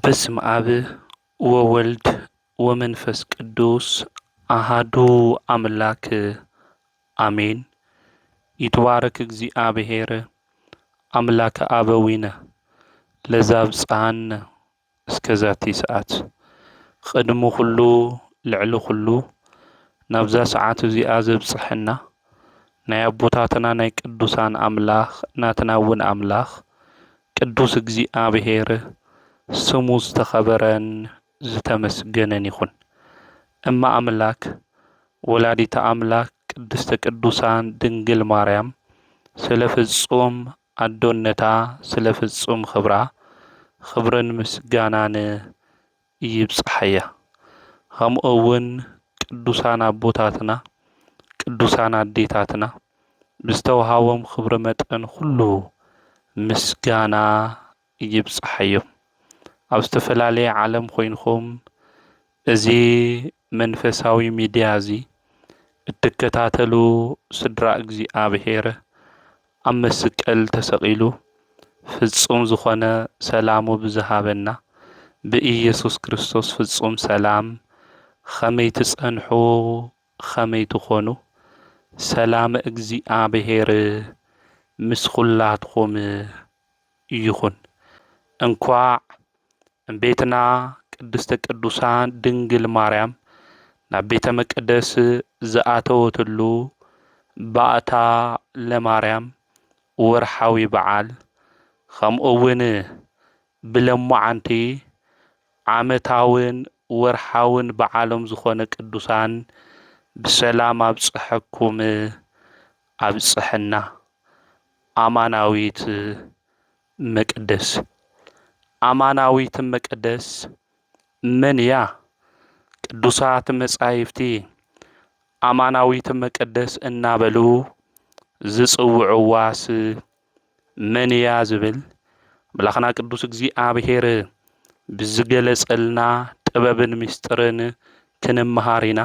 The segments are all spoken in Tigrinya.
በስመ አብ ወወልድ ወመንፈስ ቅዱስ አሃዱ አምላክ አሜን። ይትባረክ እግዚአብሔር አምላከ አበዊነ ለዘአብጽሐነ እስከዛቲ ሰዓት። ቅድሚ ኩሉ ልዕሊ ኩሉ ናብዛ ሰዓት እዚኣ ዘብጽሐና ናይ አቦታትና ናይ ቅዱሳን አምላኽ ናትና እውን አምላኽ ቅዱስ እግዚአብሔር ስሙ ዝተኸበረን ዝተመስገነን ይኹን። እማ አምላክ ወላዲተ አምላክ ቅድስተ ቅዱሳን ድንግል ማርያም ስለ ፍጹም አዶነታ ስለ ፍጹም ክብራ ክብርን ምስጋናን ይብጽሐያ። ከምኡ እውን ቅዱሳን አቦታትና ቅዱሳን አዴታትና ብዝተውሃቦም ክብሪ መጠን ኩሉ ምስጋና ይብጽሐዮም። ኣብ ዝተፈላለየ ዓለም ኮይንኩም እዚ መንፈሳዊ ሚድያ እዚ እትከታተሉ ስድራ እግዚአብሔር ኣብ መስቀል ተሰቂሉ ፍጹም ዝኾነ ሰላሙ ብዝሃበና ብኢየሱስ ክርስቶስ ፍጹም ሰላም ከመይ ትጸንሑ ከመይ ትኾኑ ሰላም እግዚአብሔር ምስ ኩላትኩም ይኹን። እንኳዕ ቤትና ቅድስተ ቅዱሳን ድንግል ማርያም ናብ ቤተ መቅደስ ዝኣተወትሉ ባእታ ለማርያም ወርሓዊ በዓል ከምኡ እውን ብለማዓንቲ ዓመታውን ወርሓውን በዓሎም ዝኾነ ቅዱሳን ብሰላም ኣብጽሐኩም ኣብጽሐና። አማናዊት መቅደስ አማናዊት መቅደስ መን እያ? ቅዱሳት መጻሕፍቲ አማናዊት መቅደስ እናበሉ ዝጽውዕዋስ መን እያ ዝብል አምላኽና ቅዱስ እግዚአብሔር ብዝገለጸልና ጥበብን ምስጢርን ክንመሃር ኢና።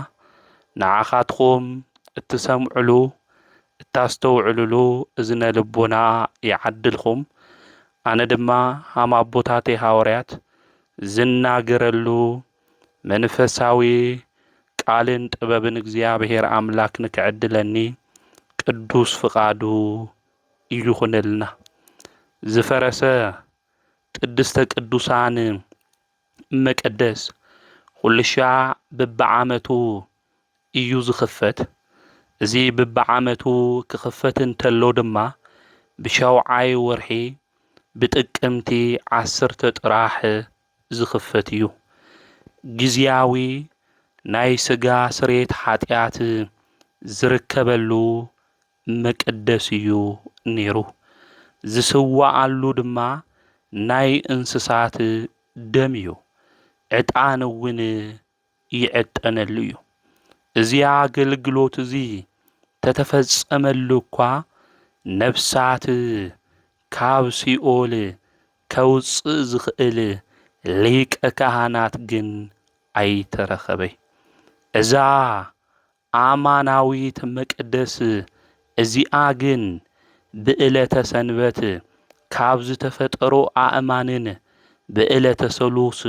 ንዓኻትኩም እትሰምዕሉ እታስተውዕሉሉ እዝነ ልቦና ይዓድልኩም። አነ ድማ ሃም አቦታተይ ሐዋርያት ዝናገረሉ መንፈሳዊ ቃልን ጥበብን እግዚአብሔር አምላክ ንክዕድለኒ ቅዱስ ፍቃዱ ይኹንልና። ዝፈረሰ ቅድስተ ቅዱሳን መቅደስ ኩልሻዕ በብዓመቱ እዩ ዝኽፈት። እዚ በብዓመቱ ክኽፈት እንተሎ ድማ ብሸውዓይ ወርሒ ብጥቅምቲ 10 ጥራሕ ዝኽፈት እዩ። ግዚያዊ ናይ ስጋ ስርየት ኃጢአት ዝርከበሉ መቅደስ እዩ ነይሩ። ዝስዋዓሉ ድማ ናይ እንስሳት ደም እዩ። ዕጣን እውን ይዕጠነሉ እዩ። እዚ አገልግሎት እዚ ተተፈጸመሉ እኳ ነፍሳት ካብ ሲኦል ከውፅእ ዝኽእል ሊቀ ካህናት ግን ኣይተረኸበይ። እዛ አማናዊት መቅደስ እዚኣ ግን ብዕለተ ሰንበት ካብ ዝተፈጠሩ አእማንን ብዕለተ ሰሉስ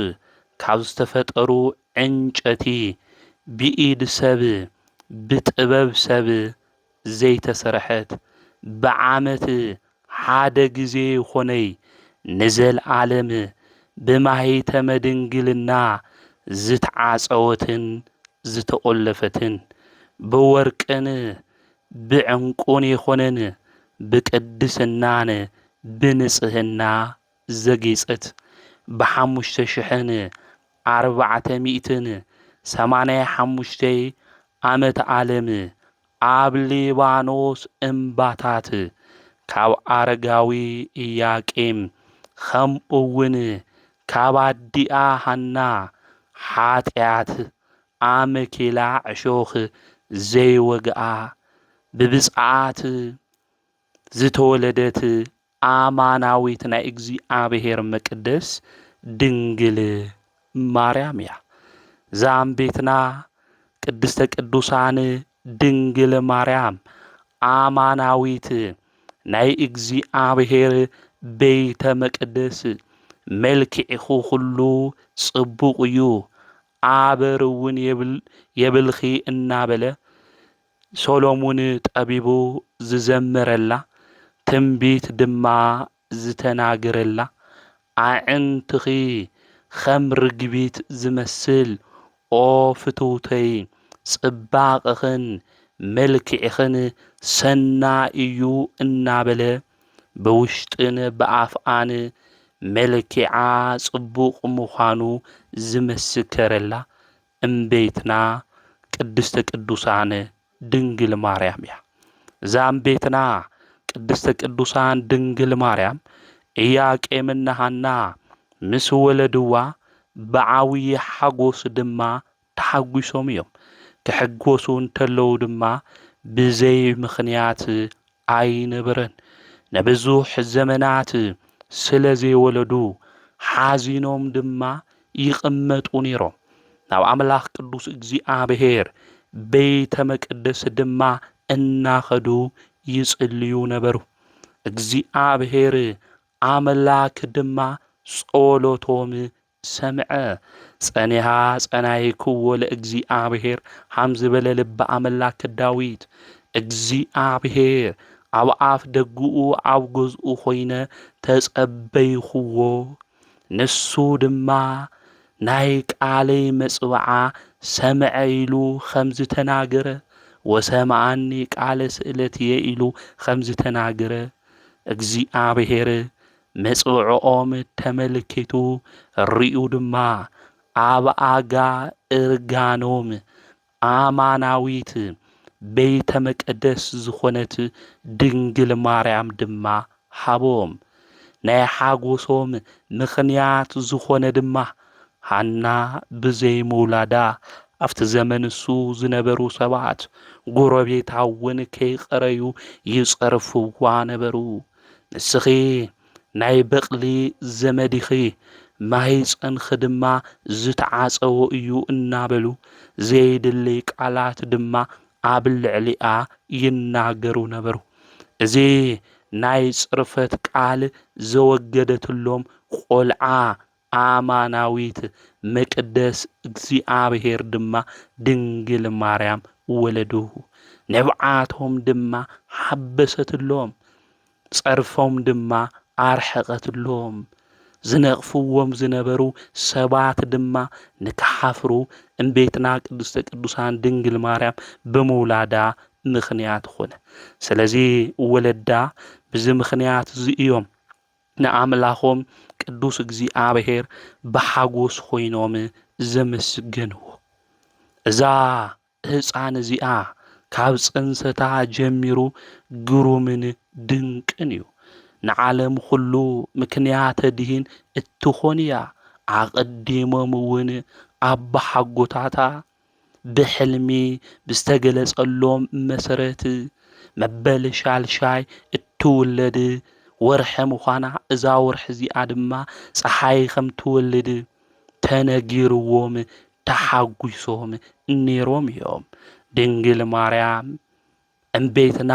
ካብ ዝተፈጠሩ ዕንጨቲ ብኢድ ሰብ ብጥበብ ሰብ ዘይተሰርሐት ብዓመት ሓደ ግዜ ይኾነይ ንዘለዓለም ብማኅተመ ድንግልና ዝተዓጸወትን ዝተቆለፈትን ብወርቅን ብዕንቁን የኾነን ብቅድስናን ብንጽህና ዘጌጸት ብ5,485 ዓመት ዓለም ኣብ ሊባኖስ እምባታት ካብ አረጋዊ ኢያቄም ከምኡውን ካብ ኣዲኣ ሃና ኃጢአት አመኬላ ዕሾኽ ዘይወግአ ብብጽዓት ዝተወለደት አማናዊት ናይ እግዚአብሔር መቅደስ ድንግል ማርያም እያ። ዛም ቤትና ቅድስተ ቅዱሳን ድንግል ማርያም አማናዊት ናይ እግዚአብሔር ቤተ መቅደስ መልክዕኹ ኩሉ ጽቡቕ እዩ ኣበር እውን የብልኺ እናበለ ሰሎሙን ጠቢቡ ዝዘመረላ ትንቢት ድማ ዝተናገረላ ኣዕንትኺ ከም ርግቢት ዝመስል ኦ ፍትውተይ ጽባቕኽን መልክዕኽን ሰናይ እዩ እናበለ ብውሽጥን ብኣፍኣን መልክዓ ጽቡቕ ምዃኑ ዝመስከረላ እምቤትና ቅድስተ ቅዱሳን ድንግል ማርያም እያ። እዛ እምቤትና ቅድስተ ቅዱሳን ድንግል ማርያም ኢያቄምና ሐና ምስ ወለድዋ ብዓብዪ ሓጎስ ድማ ተሓጒሶም እዮም። ክሕጐሱ እንተለዉ ድማ ብዘይ ምኽንያት ኣይነበረን። ንብዙሕ ዘመናት ስለ ዘይወለዱ ሓዚኖም ድማ ይቕመጡ ነይሮም። ናብ ኣምላኽ ቅዱስ እግዚኣብሔር ቤተ መቅደስ ድማ እናኸዱ ይጽልዩ ነበሩ። እግዚኣብሔር ኣምላክ ድማ ጸሎቶም ሰምዐ። ጸኒሃ ጸናይክዎ ለእግዚኣብሔር ሃም ዝበለ ልበ ኣምላክ ዳዊት እግዚኣብሔር ኣብ ኣፍ ደጉኡ ኣብ ገዝኡ ኾይነ ተጸበይኽዎ ንሱ ድማ ናይ ቃለይ መጽዋዓ ሰምዐ ኢሉ ከም ዝተናገረ ወሰምዓኒ ቃለ ስእለትየ ኢሉ ከም ዝተናገረ እግዚአብሔር መጽውዖም ተመልኪቱ ርዩ ድማ ኣብ ኣጋ እርጋኖም ኣማናዊት ቤተ መቅደስ ዝኾነት ድንግል ማርያም ድማ ሃቦም። ናይ ሓጎሶም ምኽንያት ዝኾነ ድማ ሃና ብዘይ ምውላዳ ኣብቲ ዘመን እሱ ዝነበሩ ሰባት ጎረቤታ እውን ከይቐረዩ ይጸርፍዋ ነበሩ። ንስኺ ናይ በቕሊ ዘመዲኺ ማይፀንኺ ድማ ዝተዓፀዎ እዩ እናበሉ ዘይድለይ ቃላት ድማ ኣብ ልዕሊኣ ይናገሩ ነበሩ። እዚ ናይ ጽርፈት ቃል ዘወገደትሎም ቆልዓ ኣማናዊት መቅደስ እግዚኣብሔር ድማ ድንግል ማርያም ወለዱ። ነብዓቶም ድማ ሓበሰትሎም፣ ጸርፎም ድማ ኣርሐቐትሎም። ዝነቕፍዎም ዝነበሩ ሰባት ድማ ንክሓፍሩ እምቤትና ቅድስተ ቅዱሳን ድንግል ማርያም ብምውላዳ ምኽንያት ኾነ። ስለዚ ወለዳ ብዚ ምኽንያት እዚኦም ንኣምላኾም ቅዱስ እግዚኣብሔር ብሓጎስ ኾይኖም ዘመስግንዎ። እዛ ሕፃን እዚኣ ካብ ጽንሰታ ጀሚሩ ግሩምን ድንቅን እዩ። ንዓለም ኩሉ ምክንያተ ድኂን እትኾን እያ። ኣቐዲሞም እውን ኣብ ሓጎታታ ብሕልሚ ብዝተገለጸሎም መሰረት መበል ሻልሻይ እትውለድ ወርሒ ምዃና እዛ ወርሒ እዚኣ ድማ ፀሓይ ከም ትወልድ ተነጊርዎም ተሓጒሶም ነይሮም እዮም። ድንግል ማርያም እምቤትና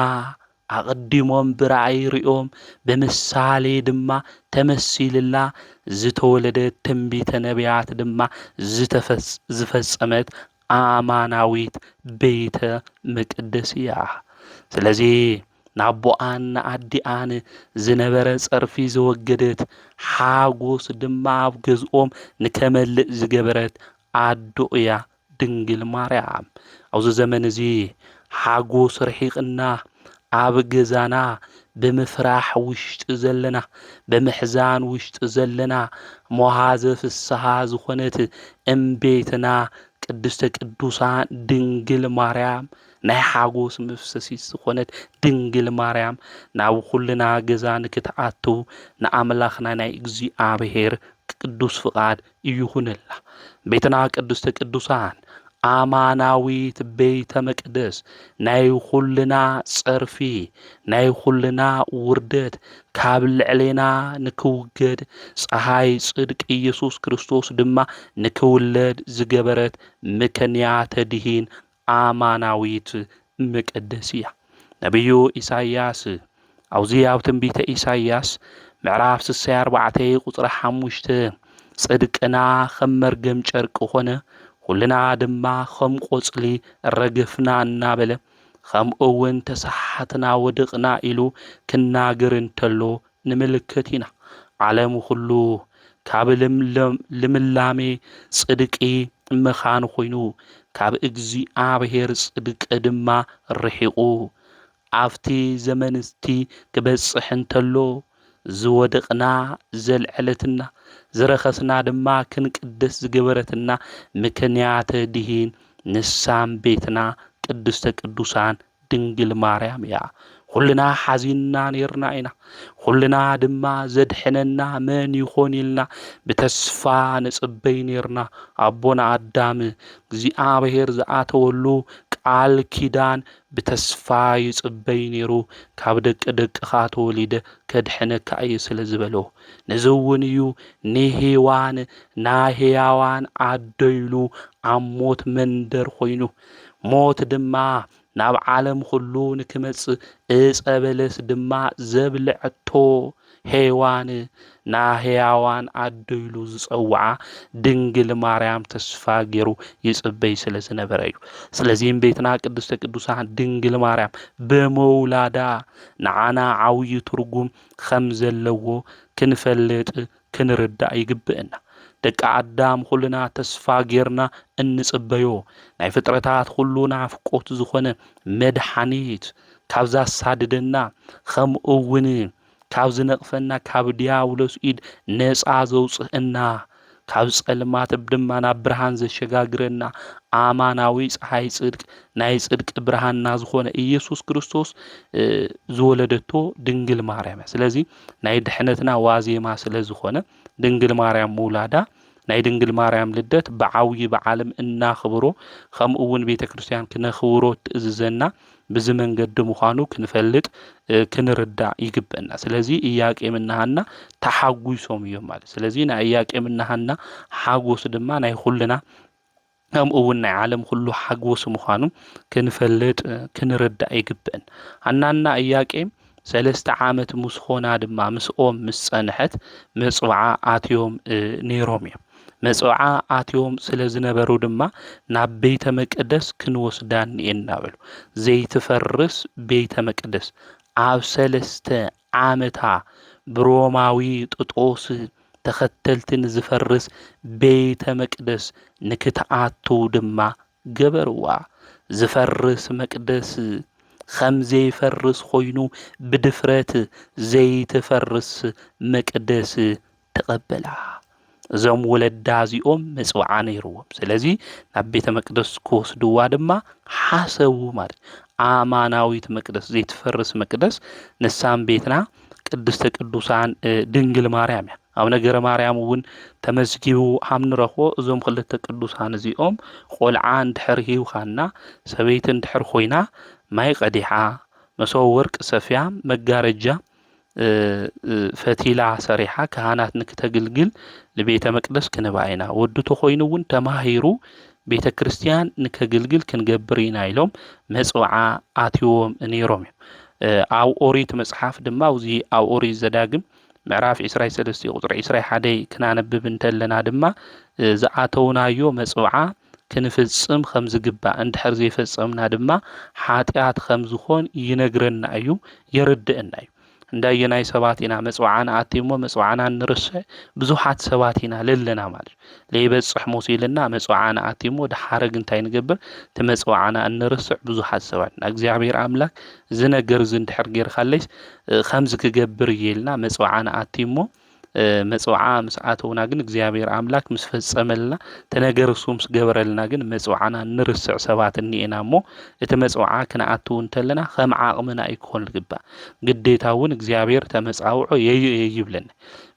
ኣቐዲሞም ብራእይ ሪኦም ብምሳሌ ድማ ተመሲልላ ዝተወለደት ትንቢተ ነቢያት ድማ ዝፈጸመት ኣማናዊት ቤተ መቅደስ እያ። ስለዚ ናቦኣን ንኣዲኣን ዝነበረ ጸርፊ ዘወገደት ሓጎስ ድማ ኣብ ገዝኦም ንከመልእ ዝገበረት ኣዶ እያ ድንግል ማርያም። ኣብዚ ዘመን እዚ ሓጎስ ርሒቕና ኣብ ገዛና ብምፍራሕ ውሽጢ ዘለና ብምሕዛን ውሽጢ ዘለና መውሃዘ ፍስሓ ዝኾነት እምቤትና ቅድስተ ቅዱሳን ድንግል ማርያም ናይ ሓጎስ መፍሰሲት ዝኾነት ድንግል ማርያም ናብ ኩልና ገዛ ንክትኣቱ ንኣምላኽና ናይ እግዚኣብሔር ቅዱስ ፍቓድ ይኹነላ። ቤትና ቅድስተ ቅዱሳን ኣማናዊት ቤተ መቅደስ ናይ ኩልና ጸርፊ ናይ ኩልና ውርደት ካብ ልዕሌና ንክውገድ ፀሓይ ጽድቂ ኢየሱስ ክርስቶስ ድማ ንክውለድ ዝገበረት ምክንያተ ድኂን ኣማናዊት መቅደስ እያ። ነቢዩ ኢሳይያስ ኣብዚ ኣብ ትንቢተ ኢሳይያስ ምዕራፍ 64 ቁጥሪ 5 ጽድቅና ከም መርገም ጨርቂ ኾነ ኩልና ድማ ከም ቆጽሊ ረገፍና እናበለ ከምኡውን ተሳሓትና ወድቕና ኢሉ ክናገር እንተሎ ንምልክት ኢና። ዓለም ኩሉ ካብ ልምላሜ ጽድቂ ምኻን ኮይኑ ካብ እግዚአብሔር ጽድቂ ድማ ርሒቁ ኣብቲ ዘመንስቲ ክበጽሕ እንተሎ ዝወድቕና ዘልዕለትና ዝረኸስና ድማ ክንቅደስ ዝገበረትና ምክንያት ድሂን ንሳም ቤትና ቅድስተ ቅዱሳን ድንግል ማርያም እያ። ኩልና ሓዚንና ነርና ኢና። ኩልና ድማ ዘድሕነና መን ይኾን ኢልና ብተስፋ ንጽበይ ነርና። ኣቦና ኣዳም እግዚአብሔር ዝኣተወሉ ቃል ኪዳን ብተስፋ ይጽበይ ነይሩ ካብ ደቅኻ ተወሊደ ከድሕነካ እየ ስለ ዝበሎ ንዝውን እዩ ንሄዋን ናህያዋን ኣደይሉ ኣብ ሞት መንደር ኮይኑ ሞት ድማ ናብ ዓለም ኩሉ ንክመጽእ ዕፀ በለስ ድማ ዘብልዕቶ ሄዋን ናህያዋን ኣደይሉ ዝጸውዓ ድንግል ማርያም ተስፋ ገይሩ ይጽበይ ስለ ዝነበረ እዩ። ስለዚህም ቤትና ቅድስተ ቅዱሳን ድንግል ማርያም በመውላዳ ንዓና ዓብዪ ትርጉም ከም ዘለዎ ክንፈልጥ ክንርዳእ ይግብአና። ደቂ ኣዳም ኩልና ተስፋ ጌርና እንጽበዮ ናይ ፍጥረታት ኩሉ ናፍቆት ዝኾነ መድሓኒት ካብ ዘሳድደና ከምኡውን ካብ ዝነቕፈና ካብ ዲያብሎስ ኢድ ነፃ ዘውፅአና ካብ ጸልማት ድማ ናብ ብርሃን ዘሸጋግረና ኣማናዊ ፀሓይ ጽድቅ ናይ ጽድቂ ብርሃንና ዝኾነ ኢየሱስ ክርስቶስ ዝወለደቶ ድንግል ማርያም። ስለዚ ናይ ድሕነትና ዋዜማ ስለ ዝኾነ ድንግል ማርያም መውላዳ ናይ ድንግል ማርያም ልደት ብዓብዪ በዓለም እናኽብሮ ከምኡውን ቤተ ክርስቲያን ክነኽብሮ ትእዝዘና ብዚ መንገዲ ምዃኑ ክንፈልጥ ክንርዳእ ይግበአና። ስለዚ ኢያቄምና ሐና ተሓጒሶም እዮም ማለት። ስለዚ ናይ ኢያቄምና ሐና ሓጎስ ድማ ናይ ኩልና ከምኡውን ናይ ዓለም ኩሉ ሓጎስ ምዃኑ ክንፈልጥ ክንርዳእ ይግበአን። ሐናና ኢያቄም 3 ዓመት ምስ ኾና ድማ ምስኦም ምስ ጸንሐት መጽውዓ ኣትዮም ነይሮም እዮም። መጽውዓ ኣትዮም ስለ ዝነበሩ ድማ ናብ ቤተ መቅደስ ክንወስዳን እናበሉ ዘይትፈርስ ቤተ መቅደስ ኣብ 3 ዓመታ ብሮማዊ ጥጦስ ተኸተልትን ዝፈርስ ቤተ መቅደስ ንክትኣቱ ድማ ገበርዋ። ዝፈርስ መቅደስ ከም ዘይፈርስ ኮይኑ ብድፍረት ዘይትፈርስ መቅደስ ተቐበላ። እዞም ወለዳ እዚኦም መጽውዓ ነይርዎም። ስለዚ ናብ ቤተ መቅደስ ክወስድዋ ድማ ሓሰቡ ማለት ኣማናዊት መቅደስ ዘይትፈርስ መቅደስ ንሳም ቤትና ቅድስተ ቅዱሳን ድንግል ማርያም እያ። ኣብ ነገረ ማርያም እውን ተመዝጊቡ ሃምንረኽቦ እዞም ክልተ ቅዱሳን እዚኦም ቆልዓ እንድሕር ሂብኻና ሰበይቲ እንድሕር ኮይና ማይ ቀዲሓ መሶብ ወርቂ ሰፍያ መጋረጃ ፈቲላ ሰሪሓ ካህናት ንክተግልግል ለቤተ መቅደስ ክንባይና ወዱ ተኮይኑ እውን ተማሂሩ ቤተ ክርስቲያን ንከግልግል ክንገብር ኢና ኢሎም መጽውዓ ኣትዮም ነይሮም። ኣብ ኦሪት መጽሓፍ ድማ ውዚ ኣብ ኦሪት ዘዳግም ምዕራፍ 23 ቁጥሪ 21 ክናነብብ እንተለና ድማ ዝኣተውናዮ መጽውዓ ክንፍጽም ከም ዝግባእ እንድሕር ዘይፈጸምና ድማ ኃጢአት ከም ዝኾን ይነግረና እዩ የርድአና እዩ። እንዳየናይ ሰባት ኢና መጽዋዕና ኣቲሞ መጽዋዕና ንርስዕ ብዙሓት ሰባት ኢና ለለና ማለት ለይበጽሕ ሞሲልና መጽዋዕና ኣቲሞ ድሓረግ እንታይ ንገብር ተመጽዋዕና እንርስዕ ብዙሓት ሰባት እግዚአብሔር አምላክ ዝነገር ዝንድሕር ጌርካለይስ ከምዝ ክገብር ይልና መጽዋዕና ኣቲሞ መጽዋዓ መስዓተውና ግን እግዚአብሔር አምላክ ምስ ፈጸመልና ተነገር እሱ ምስ ገበረልና ግን መጽዋዕና ንርስዕ ሰባት እንኤና እሞ እቲ መጽዋዓ ክንኣትው እንተለና ከም ዓቕምና ይኮን ልግባእ ግዴታውን እግዚአብሔር ተመጻውዖ ይብለና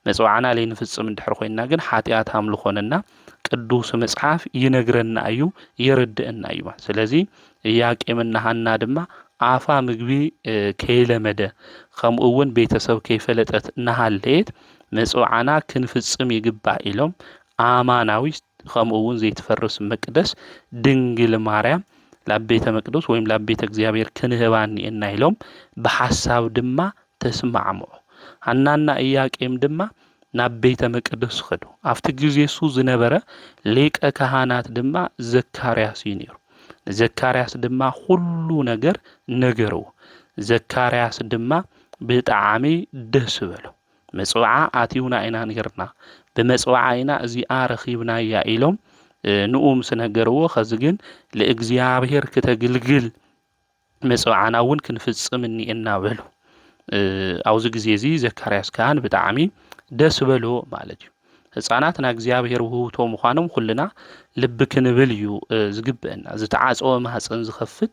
መጽዋዕና ለይንፍጽም እንድሕር ኮይና ግን ኃጢአት አምልኾንና ቅዱስ መጽሐፍ ይነግረና እዩ ይርድእና እዩ። ስለዚ ኢያቄምና ሐና ድማ አፋ ምግቢ ከይለመደ ከምኡውን ቤተሰብ ከይፈለጠት እናሃለየት መጽዋዕና ክንፍጽም ይግባእ ኢሎም አማናዊ ከምኡውን ዘይትፈርስ መቅደስ ድንግል ማርያም ላብ ቤተ መቅደስ ወይም ላብ ቤተ እግዚአብሔር ክንህባኒ እና ኢሎም በሐሳብ ድማ ተስማዕምዑ። ሐናና ኢያቄም ድማ ናብ ቤተ መቅደስ ኸዱ ኣብቲ ግዜ እሱ ዝነበረ ሊቀ ካህናት ድማ ዘካርያስ እዩ ነይሩ ዘካርያስ ድማ ሁሉ ነገር ነገርዎ ዘካርያስ ድማ ብጣዕሚ ደስ በሎ መጽዋዓ ኣትዩና ኢና ነርና ብመጽዋዓ ኢና እዚኣ ረኺብና እያ ኢሎም ንኡ ምስ ነገርዎ ኸዚ ግን ለእግዚአብሔር ከተግልግል መጽዋዕና እውን ክንፍጽም እኒአና በሉ ኣብዚ ግዜ እዚ ዘካርያስ ካህን ብጣዕሚ ደስ በሎ ማለት እዩ ህፃናት ና እግዚአብሔር ውህብቶ ምዃኖም ኩልና ልቢ ክንብል እዩ ዝግብአና ዝተዓፀወ ማህፀን ዝኸፍት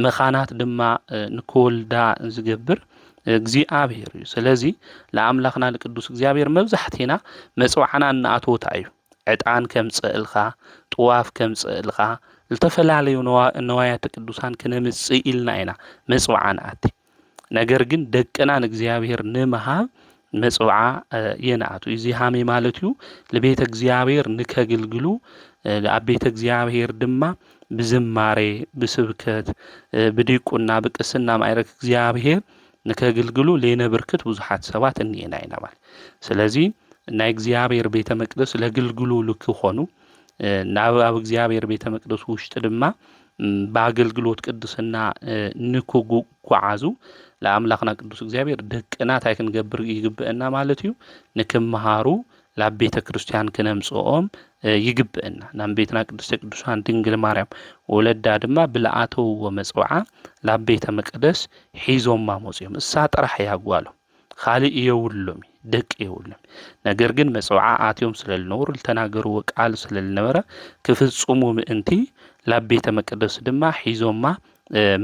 መኻናት ድማ ንክወልዳ ዝገብር እግዚአብሔር እዩ ስለዚ ለኣምላኽና ለቅዱስ እግዚአብሔር መብዛሕቲና መጽዋዕና እናኣተወታ እዩ ዕጣን ከምጽእልኻ ጥዋፍ ከምጽእልኻ ዝተፈላለዩ ነዋያተ ቅዱሳን ክነምጽእ ኢልና ኢና መጽዋዓ ንኣቲ ነገር ግን ደቅና ንእግዚአብሔር ንምሃብ መጽዋዓ የንኣቱ እዚ ሃሜ ማለት እዩ ለቤተ እግዚአብሔር ንከግልግሉ ኣብ ቤተ እግዚአብሔር ድማ ብዝማሬ ብስብከት ብዲቁና ብቅስና ማዕረግ እግዚአብሔር ንከግልግሉ ለነብርክት ብዙሓት ሰባት እኒአና ኢና ማለት ስለዚ ናይ እግዚአብሔር ቤተ መቅደስ ለግልግሉ ልክኾኑ ናብ እግዚአብሔር ቤተ መቅደስ ውሽጥ ድማ በአገልግሎት ቅድስና ንክጓዓዙ ለአምላኽና ቅዱስ እግዚአብሔር ደቅና ታይ ክንገብር ይግብአና ማለት እዩ ንክመሃሩ ላብ ቤተ ክርስቲያን ክነምጽኦም ይግብአና ናብ ቤትና ቅድስተ ቅዱሳን ድንግል ማርያም ወለዳ ድማ ብለኣተውዎ መጽዋዓ ላብ ቤተ መቅደስ ሒዞማ መጽኦም እሳ ጥራሕ ያጓሉ خالي يولم دق يولم ነገር ግን መጽዋዓ አትዮም ስለልነውር ልተናገርዎ ቃል ስለልነበረ ክፍጽሙ ምእንቲ ላብ ቤተ መቅደስ ድማ ሒዞማ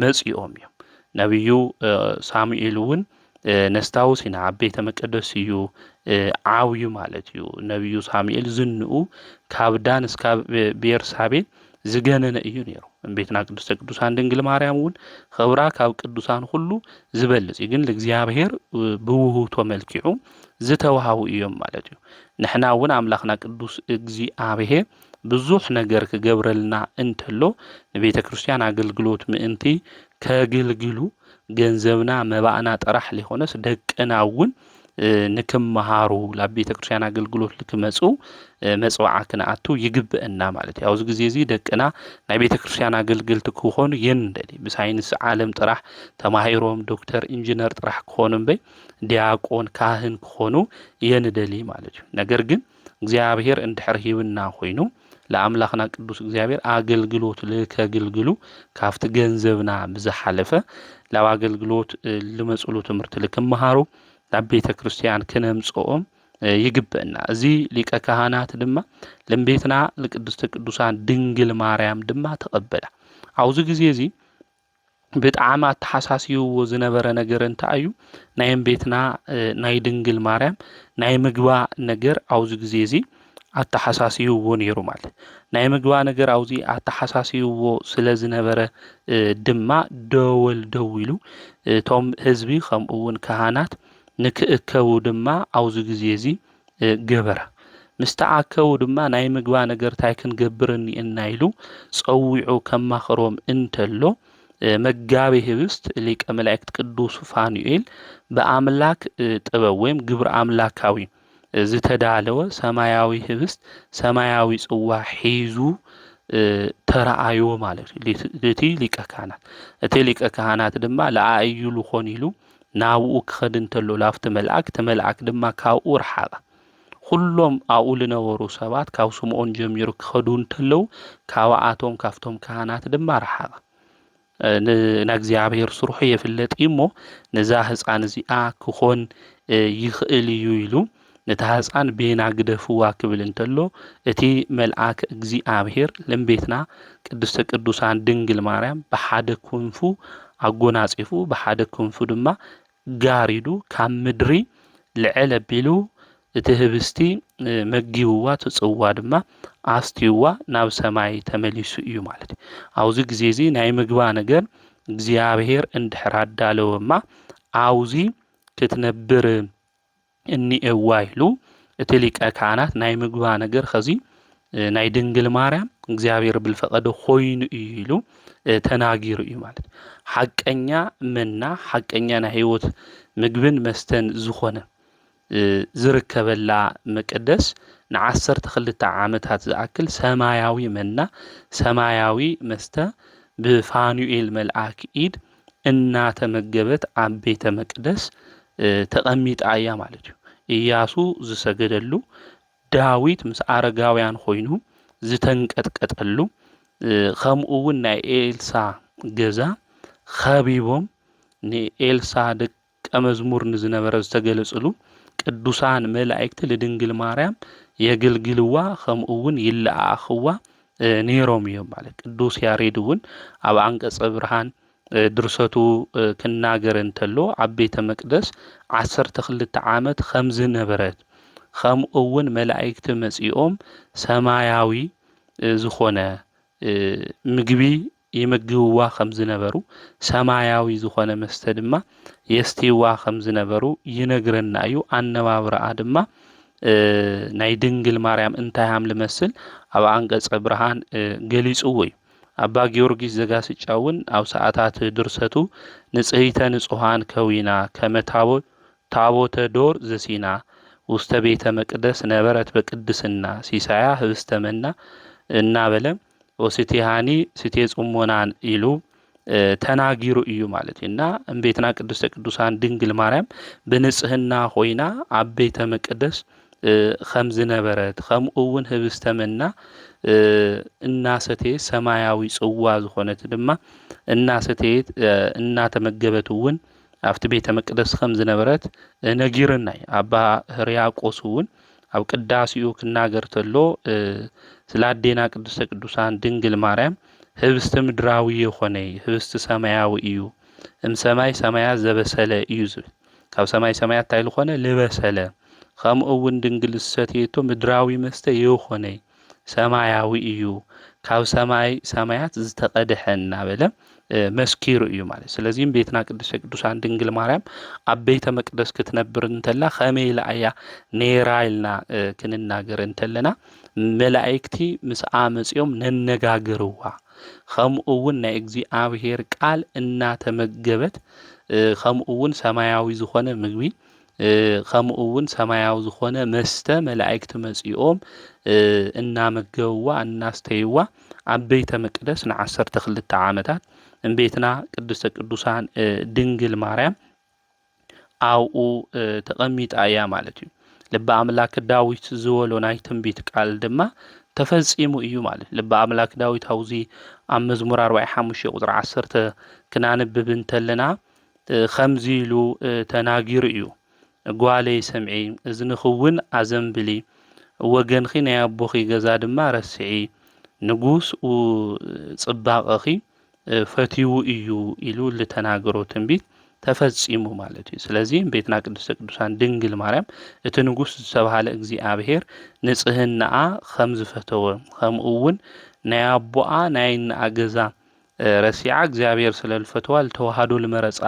መጽኦም እዮም ነብዩ ሳሙኤል እውን ነስታውስ ኢና ኣብ ቤተ መቅደስ እዩ ዓውዩ ማለት እዩ ነብዩ ሳሙኤል ዝንኡ ካብ ዳን እስከ ቤርሳቤ ዝገነነ እዩ ነይሩ ቤትና ቅድስተ ቅዱሳን ድንግል ማርያም እውን ኸብራ ካብ ቅዱሳን ሁሉ ዝበልጽ ግን ለእግዚአብሔር ብውህብቶ መልክዑ ዝተዋሃቡ እዮም ማለት እዩ ንሕና እውን አምላኽና ቅዱስ እግዚአብሔር ብዙሕ ነገር ክገብረልና እንተሎ ንቤተ ክርስቲያን አገልግሎት ምእንቲ ከግልግሉ ገንዘብና መባእና ጥራሕ ሊሆነስ ደቅና እውን ንክመሃሩ ላብ ቤተ ክርስቲያን አገልግሎት ልክመጹ መጽዋዓ ክነኣቱ ይግብአና ማለት እዩ ኣብዚ ግዜ እዚ ደቅና ናይ ቤተ ክርስቲያን አገልግልቲ ክኾኑ የንደሊ ብሳይንስ ዓለም ጥራሕ ተማሂሮም ዶክተር ኢንጂነር ጥራሕ ክኾኑ እምበይ ዲያቆን ካህን ክኾኑ የንደሊ ማለት እዩ ነገር ግን እግዚአብሔር እንድሕር ሂብና ኮይኑ ለአምላኽና ቅዱስ እግዚአብሔር አገልግሎት ልከግልግሉ ካፍቲ ገንዘብና ብዝሓለፈ ላብ አገልግሎት ልመጽሉ ትምህርት ልክመሃሩ ላብ ቤተ ክርስቲያን ክነምጽኦም ይግብአና እዚ ሊቀ ካህናት ድማ ለምቤትና ለቅድስተ ቅዱሳን ድንግል ማርያም ድማ ተቀበላ ኣብዚ ግዜ እዚ ብጣዕሚ ተሓሳሲው ዝነበረ ነገር እንታይ እዩ ናይ ቤትና ናይ ድንግል ማርያም ናይ ምግባ ነገር ኣብዚ ግዜ እዚ ኣተሓሳሲውዎ ነይሩ ማለት ናይ ምግባ ነገር ኣብዚ ኣተሓሳሲውዎ ስለ ዝነበረ ድማ ደወል ደው ኢሉ ቶም ህዝቢ ከምኡ እውን ካህናት ንክእከቡ ድማ ኣብዚ ግዜ እዚ ገበረ ምስተኣከቡ ድማ ናይ ምግባ ነገር ታይ ክንገብርኒ እናይሉ ጸዊዑ ከማኽሮም እንተሎ መጋቤ ህብስት ሊቀ መላእክት ቅዱስ ፋኑኤል በአምላክ ጥበብ ወይም ግብር አምላካዊ ዝተዳለወ ሰማያዊ ህብስት ሰማያዊ ጽዋ ሒዙ ተራአዮ ማለት እቲ ሊቀ ካህናት እቲ ሊቀ ካህናት ድማ ለአይሉ ኾኒሉ ናብኡ ክኸድ እንተሎ ላፍቲ መልአክ ድማ ካብኡ ረሓቐ ኩሎም ኣብኡ ልነበሩ ሰባት ካብ ስምዖን ጀሚሩ ክኸዱ እንተለው ካብኣቶም ካፍቶም ካህናት ድማ ረሓቐ ንእግዚአብሔር ስሩሑ የፍለጥ እሞ ነዛ ህፃን እዚኣ ክኾን ይኽእል እዩ ኢሉ ነታ ህፃን ቤና ግደፍዋ ክብል እንተሎ እቲ መልአክ እግዚአብሔር ለምቤትና ቅድስተ ቅዱሳን ድንግል ማርያም ብሓደ ክንፉ ኣጎናጺፉ ብሓደ ክንፉ ድማ ጋሪዱ ካብ ምድሪ ልዕል ኣቢሉ እቲ ህብስቲ መጊብዋ ትጽዋ ድማ ኣስትይዋ ናብ ሰማይ ተመሊሱ እዩ ማለት እዩ ኣብዚ ግዜ እዚ ናይ ምግባ ነገር እግዚአብሔር እንድሕር ኣዳለወማ ኣብዚ ክትነብር እኒኤዋ ኢሉ እቲ ሊቀ ካህናት ናይ ምግባ ነገር ኸዚ ናይ ድንግል ማርያም እግዚአብሔር ብልፈቀደ ኾይኑ እዩ ኢሉ ተናጊሩ እዩ ማለት ሓቀኛ መና ሓቀኛ ናይ ህይወት ምግብን መስተን ዝኾነ ዝርከበላ መቅደስ ን12 ዓመታት ዝኣክል ሰማያዊ መና ሰማያዊ መስተ ብፋኑኤል መልአክ ኢድ እናተመገበት ኣብ ቤተ መቅደስ ተቐሚጣ እያ ማለት እዩ። ኢያሱ ዝሰገደሉ ዳዊት ምስ ኣረጋውያን ኮይኑ ዝተንቀጥቀጠሉ ከምኡ እውን ናይ ኤልሳ ገዛ ኸቢቦም ንኤልሳ ደቀ መዝሙር ንዝነበረ ዝተገለጽሉ ቅዱሳን መላእክቲ ለድንግል ማርያም የገልግልዋ ከምኡ እውን ይለኣኽዋ ነይሮም እዮም ማለት። ቅዱስ ያሬድ እውን ኣብ አንቀጸ ብርሃን ድርሰቱ ክናገር እንተሎ ኣብ ቤተ መቅደስ 12 ዓመት ከም ዝነበረት ከምኡ እውን መላእክቲ መጺኦም ሰማያዊ ዝኾነ ምግቢ ይመግብዋ ከም ዝነበሩ ሰማያዊ ዝኾነ መስተ ድማ የስትይዋ ከም ዝነበሩ ይነግረና እዩ። ኣነባብራኣ ድማ ናይ ድንግል ማርያም እንታይ ሃም ልመስል ኣብ አንቀጸ ብርሃን ገሊጽዎ እዩ። ኣባ ጊዮርጊስ ዘጋስጫ እውን ኣብ ሰዓታት ድርሰቱ ንጽሕይተ ንጹሃን ከዊና ከመ ታቦተ ዶር ዘሲና ውስተ ቤተ መቅደስ ነበረት በቅድስና ሲሳያ ህብስተ መና እናበለ ወስቲሃኒ ስቴ ጽሞናን ኢሉ ተናጊሩ እዩ ማለት እና እምቤትና ቅድስተ ቅዱሳን ድንግል ማርያም ብንጽህና ሆይና ኣብ ቤተ መቅደስ ከም ዝነበረት ከምኡ እውን ህብስተ መና እናሰተየት ሰማያዊ ጽዋ ዝኾነት ድማ እናሰተየት እናተመገበት እውን ኣብቲ ቤተ መቅደስ ከም ዝነበረት ነጊርና እዩ። ኣባ ሕርያቆስ እውን ኣብ ቅዳሲኡ ክናገር ተሎ ስለ ኣዴና ቅድስተ ቅዱሳን ድንግል ማርያም ህብስተ ምድራዊ የኾነ ህብስተ ሰማያዊ እዩ እምሰማይ ሰማያት ዘበሰለ እዩ ዝብል ካብ ሰማይ ሰማያት እንታይ ዝኾነ ልበሰለ ከምኡ እውን ድንግል ሰተየቶ ምድራዊ መስተ የኾነ ሰማያዊ እዩ ካብ ሰማይ ሰማያት ዝተቀድሐ እናበለ መስኪሩ እዩ ማለት። ስለዚህ ቤትና ቅድስተ ቅዱሳን ድንግል ማርያም ኣብ ቤተ መቅደስ ክትነብር እንተላ ከመይ ኢላ ነይራ ኢልና ክንናገር እንተለና መላእክቲ ምስኣ መጺኦም ነነጋግርዋ ከምኡ እውን ናይ እግዚአብሔር ቃል እናተመገበት ከምኡ እውን ሰማያዊ ዝኾነ ምግቢ ከምኡ እውን ሰማያዊ ዝኾነ መስተ መላእክቲ መጺኦም እናመገቡዋ እናስተይዋ ኣብ ቤተ መቅደስ ን12 ዓመታት እምቤትና ቅድስተ ቅዱሳን ድንግል ማርያም ኣብኡ ተቐሚጣ እያ ማለት እዩ። ልበ ኣምላክ ዳዊት ዝበሎ ናይ ትንቢት ቃል ድማ ተፈጺሙ እዩ ማለት። ልበ ኣምላክ ዳዊት ኣውዚ ኣብ መዝሙር 45 ቁጥሪ 10 ክናንብብ እንተለና ከምዚ ኢሉ ተናጊሩ እዩ። ጓለይ ሰምዒ እዝንኽውን ኣዘንብሊ ወገንኺ ናይ ኣቦኺ ገዛ ድማ ረስዒ ንጉስ ጽባቐኺ ፈትዩ እዩ ኢሉ ልተናገሮ ትንቢት ተፈጺሙ ማለት እዩ። ስለዚህ ቤትና ቅድስተ ቅዱሳን ድንግል ማርያም እቲ ንጉስ ዝተባሃለ እግዚአብሔር ንጽህናኣ ከም ዝፈተወ ከምኡ እውን ናይ ኣቦኣ ናይ እናኣ ገዛ ረሲዓ እግዚአብሔር ስለልፈተዋ ልተዋሃዶ ልመረጻ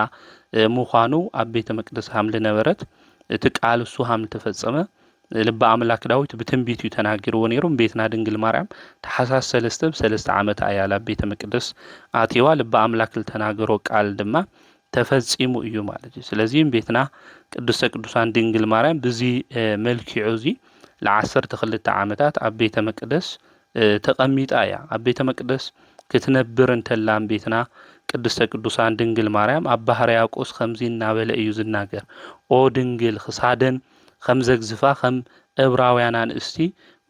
ምዃኑ ኣብ ቤተ መቅደስ ሃም ልነበረት እቲ ቃል እሱ ሃም ልተፈጸመ ልበ ኣምላክ ዳዊት ብትንቢት እዩ ተናጊርዎ ነይሩ። ቤትና ድንግል ማርያም ተሓሳስ 3 ዓመት ኣያላ ቤተ መቅደስ ኣትዋ ልበ ኣምላክ ልተናገሮ ቃል ድማ ተፈጺሙ እዩ ማለት እዩ። ስለዚህ ቤትና ቅድስተ ቅዱሳን ድንግል ማርያም ብዚ መልክዑ እዚ ለ12 ዓመታት ኣብ ቤተ መቅደስ ተቐሚጣ እያ። ኣብ ቤተ መቅደስ ክትነብር እንተላ ቤትና ቅድስተ ቅዱሳን ድንግል ማርያም ኣባ ሕርያቆስ ከምዚ እናበለ እዩ ዝናገር ኦ ድንግል ክሳደን ከም ዘግዝፋ ከም ዕብራውያን አንስቲ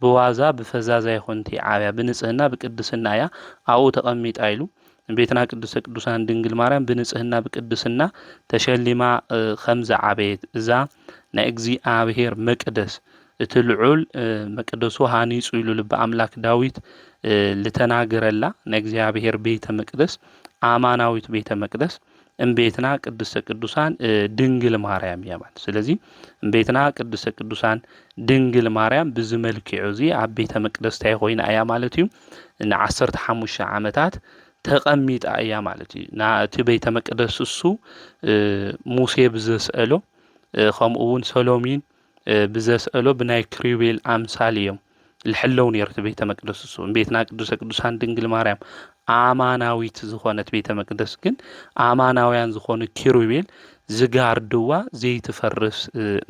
ብዋዛ ብፈዛዛ ይኾንቲ ዓብያ ብንጽህና ብቅድስና እያ ኣብኡ ተቐሚጣ ኢሉ ቤትና ቅድስተ ቅዱሳን ድንግል ማርያም ብንጽህና ብቅድስና ተሸሊማ ከም ዝዓበየት እዛ ናይ እግዚአብሔር መቅደስ እቲ ልዑል መቅደሱ ሃኒጹ ኢሉ ልበ ኣምላክ ዳዊት ልተናገረላ ናይ እግዚአብሔር ቤተ መቅደስ ኣማናዊት ቤተ መቅደስ እምቤትና ቅድስተ ቅዱሳን ድንግል ማርያም እያ ማለት። ስለዚህ እምቤትና ቅድስተ ቅዱሳን ድንግል ማርያም ብዚ መልክዑ እዚ ኣብ ቤተ መቅደስ ታይ ኮይና እያ ማለት እዩ ን15 ዓመታት ተቐሚጣ እያ ማለት እዩ። ናቲ ቤተ መቅደስ እሱ ሙሴ ብዘስአሎ ከምኡ እውን ሰሎሚን ብዘስአሎ ብናይ ክሪቤል ኣምሳል እዮም ልሕለው ነርት ቤተ መቅደስ እሱ ቤትና ቅዱሰ ቅዱሳን ድንግል ማርያም አማናዊት ዝኾነት ቤተ መቅደስ ግን አማናውያን ዝኾኑ ኪሩቤል ዝጋርድዋ ዘይትፈርስ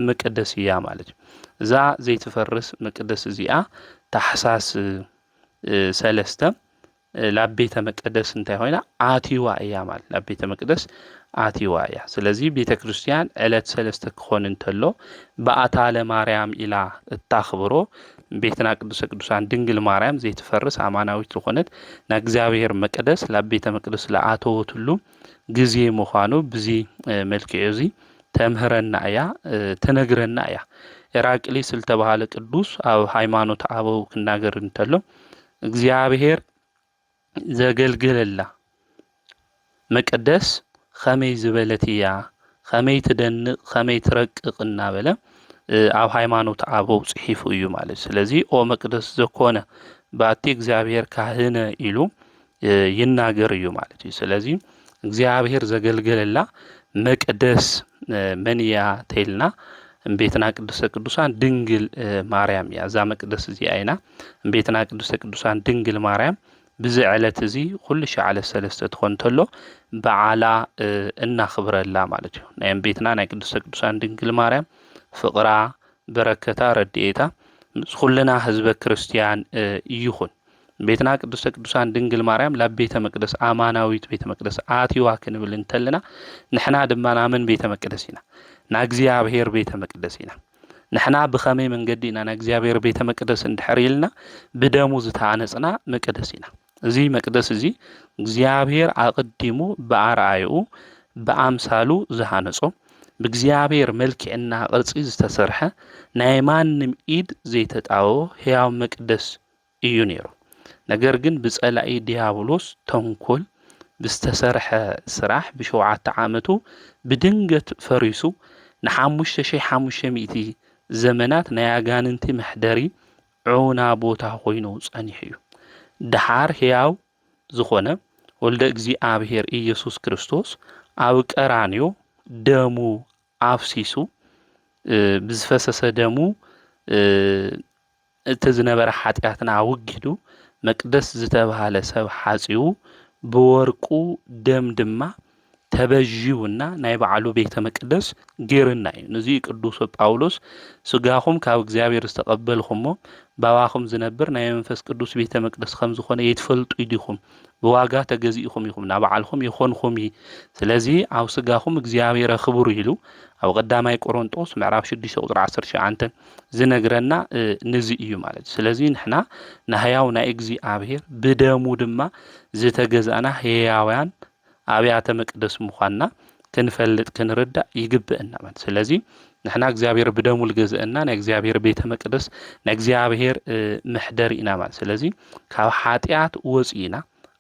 መቅደስ እያ ማለት እዩ። እዛ ዘይትፈርስ መቅደስ እዚኣ ታሕሳስ 3 ላብ ቤተ መቅደስ እንታይ ኮይና ኣትዋ እያ ማለት ላብ ቤተ መቅደስ ኣትዋ እያ። ስለዚ ቤተ ክርስቲያን ዕለት 3 ክኾን እንተሎ በኣታ ለማርያም ኢላ እታኽብሮ ቤትና ቅዱሰ ቅዱሳን ድንግል ማርያም ዘይትፈርስ ኣማናዊት ዝኾነት ናይ እግዚኣብሔር መቅደስ ላብ ቤተ መቅደስ ለኣተወትሉ ግዜ ምዃኑ ብዚ መልክዕ እዚ ተምህረና እያ ተነግረና እያ። ኤራቅሊስ ዝተባሃለ ቅዱስ ኣብ ሃይማኖት ኣበው ክናገር እንተሎ እግዚኣብሔር ዘገልግለላ መቅደስ ከመይ ዝበለት እያ ከመይ ትደንቕ ከመይ ትረቅቕ እናበለ ኣብ ሃይማኖት ኣበው ጽሒፉ እዩ ማለት። ስለዚ ኦ መቅደስ ዘኮነ ባቲ እግዚኣብሔር ካህነ ኢሉ ይናገር እዩ ማለት እዩ። ስለዚ እግዚኣብሔር ዘገልገለላ መቅደስ መንያ ተይልና ቤትና ቅዱሰ ቅዱሳን ድንግል ማርያም እያ። እዛ መቅደስ እዚኣ ኢና ቤትና ቅዱሰ ቅዱሳን ድንግል ማርያም ብዚ ዕለት እዚ ኩሉ ሸዓለ 3 ትኾን ተሎ በዓላ እናኽብረላ ማለት እዩ። ናይ ቤትና ናይ ቅዱሰ ቅዱሳን ድንግል ማርያም ፍቕራ በረከታ ረድኤታ ምስ ኩልና ህዝበ ክርስቲያን ይኹን። ቤትና ቅዱሰ ቅዱሳን ድንግል ማርያም ላብ ቤተ መቅደስ ኣማናዊት ቤተ መቅደስ ኣትዋ ክንብል እንተለና ንሕና ድማ ናምን ቤተ መቅደስ ኢና ና እግዚኣብሔር ቤተ መቅደስ ኢና። ንሕና ብኸመይ መንገዲ ኢና ና እግዚኣብሔር ቤተ መቅደስ እንድሕር ኢልና ብደሙ ዝተሃነጽና መቅደስ ኢና። እዚ መቅደስ እዚ እግዚኣብሔር ኣቐዲሙ ብኣርኣይኡ ብኣምሳሉ ዝሃነጾ ብእግዚአብሔር መልክዕና ቅርጺ ዝተሰርሐ ናይ ማንም ኢድ ዘይተጣወ ሕያው መቅደስ እዩ ነይሩ። ነገር ግን ብጸላኢ ዲያብሎስ ተንኮል ብዝተሰርሐ ስራሕ ብ7 ዓመቱ ብድንገት ፈሪሱ ን5500 ዘመናት ናይ ኣጋንንቲ መሕደሪ ዑና ቦታ ኮይኑ ጸኒሑ እዩ። ድሓር ሕያው ዝኾነ ወልደ እግዚአብሔር ኢየሱስ ክርስቶስ ኣብ ቀራንዮ ደሙ ኣፍሲሱ ብዝፈሰሰ ደሙ እቲ ዝነበረ ኃጢአትና አውጊዱ መቅደስ ዝተባሃለ ሰብ ሓጺኡ ብወርቁ ደም ድማ ተበዥውና ናይ በዓሉ ቤተ መቅደስ ጌርና እዩ። ነዚ ቅዱስ ጳውሎስ ስጋኹም ካብ እግዚአብሔር ዝተቀበልኹሞ ባባኹም ዝነብር ናይ መንፈስ ቅዱስ ቤተ መቅደስ ከም ዝኾነ ይትፈልጡ ኢዲኹም ብዋጋ ተገዚኢኹም ኢኹም ና በዓልኹም ይኾንኹም። ስለዚ ኣብ ስጋኹም እግዚአብሔር ክቡር ኢሉ ኣብ ቀዳማይ ቆሮንጦስ ምዕራፍ 6 ቁጥሪ 19 ዝነግረና ነዚ እዩ ማለት። ስለዚ ንሕና ናህያው ናይ እግዚአብሔር ብደሙ ድማ ዝተገዛና ሕያውያን ኣብያተ መቅደስ ምዃንና ክንፈልጥ ክንርዳእ ይግብአና ማለት። ስለዚ ንሕና እግዚአብሔር ብደሙ ልገዘአና ናይ እግዚአብሔር ቤተ መቅደስ ናይ እግዚአብሔር ምሕደር ኢና ማለት። ስለዚ ካብ ኃጢአት ወፂና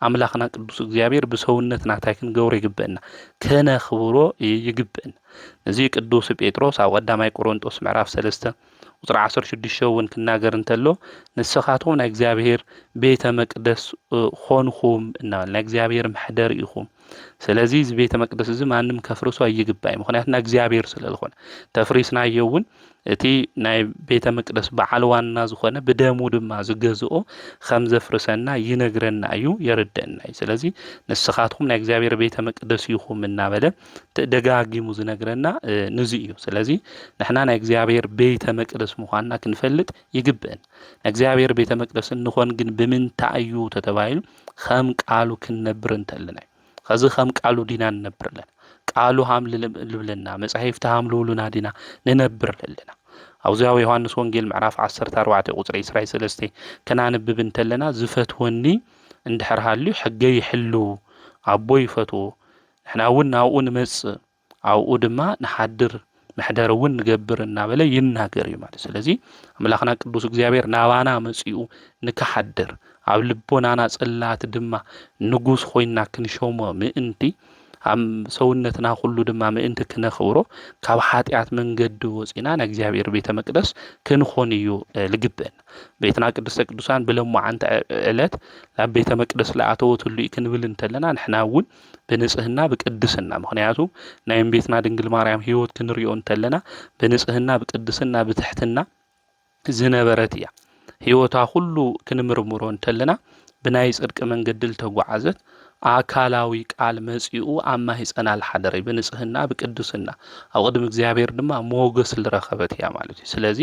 ኣምላኽና ቅዱስ እግዚአብሔር ብሰውነትና እንታይ ክንገብሮ ይግብአና ከነኽብሮ ይግብአና። እዚ ቅዱስ ጴጥሮስ ኣብ ቀዳማይ ቆሮንጦስ ምዕራፍ 3 ቁጥሪ 16 እውን ክናገር እንተሎ ንስኻትኩም ናይ እግዚአብሔር ቤተ መቅደስ ኾንኹም እናበል ናይ እግዚአብሔር ምሕደር ኢኹም። ስለዚ እዚ ቤተ መቅደስ እዚ ማንም ከፍርሶ ኣይግባእ ምክንያቱ ናይ እግዚአብሔር ስለዝኾነ ተፍሪስናዮ እውን እቲ ናይ ቤተ መቅደስ በዓል ዋና ዝኾነ ብደሙ ድማ ዝገዝኦ ከም ዘፍርሰና ይነግረና እዩ የርደአና እዩ። ስለዚ ንስኻትኩም ናይ እግዚአብሔር ቤተ መቅደስ ኢኹም እናበለ ደጋጊሙ ዝነግረና ንዚ እዩ። ስለዚ ንሕና ናይ እግዚአብሔር ቤተ መቅደስ ምዃንና ክንፈልጥ ይግብአን። ናይ እግዚአብሔር ቤተ መቅደስ እንኾን ግን ብምንታይ እዩ ተተባሂሉ ከም ቃሉ ክንነብር እንተለና ከዚ ከም ቃሉ ዲና ንነብር ኣለና። ቃሉ ሃም ልብለና መጻሕፍቲ ሃም ልብሉና ዲና ንነብር ኣለና። ኣብዚያው ዮሐንስ ወንጌል ምዕራፍ 14 ቁጥሪ 23 ከናንብብ እንተለና ዝፈትወኒ እንድሕር ሃልዩ ሕገይ ይሕልው ኣቦ ይፈትዎ ንሕና እውን ናብኡ ንመጽእ ኣብኡ ድማ ንሓድር ምሕደር እውን ንገብር እናበለ ይናገር እዩ ማለት። ስለዚ ኣምላኽና ቅዱስ እግዚአብሔር ናባና መጺኡ ንከሓድር ኣብ ልቦናና ጸላት ድማ ንጉስ ኮይና ክንሾሞ ምእንቲ ኣብ ሰውነትና ሁሉ ድማ ምእንቲ ክነኽብሮ ካብ ኃጢአት መንገዲ ወፂና ናይ እግዚአብሔር ቤተ መቅደስ ክንኾን እዩ ልግብአን። ቤትና ቅድስተ ቅዱሳን ብለማዓንቲ ዕለት ናብ ቤተ መቅደስ ለኣተወትሉ ክንብል እንተለና ንሕና እውን ብንጽህና ብቅድስና ምክንያቱ ናይ ቤትና ድንግል ማርያም ሕይወት ክንሪኦ እንተለና ብንጽህና ብቅድስና ብትሕትና ዝነበረት እያ። ህይወታ ሁሉ ክንምርምሮ እንተለና ብናይ ጽድቂ መንገዲ ተጓዓዘት አካላዊ ቃል መጺኡ አማሂጸና ለሐደረ በንጽህና በቅዱስና ኣብ ቅድሚ እግዚአብሔር ድማ ሞገስ ዝረኸበት እያ ማለት እዩ። ስለዚ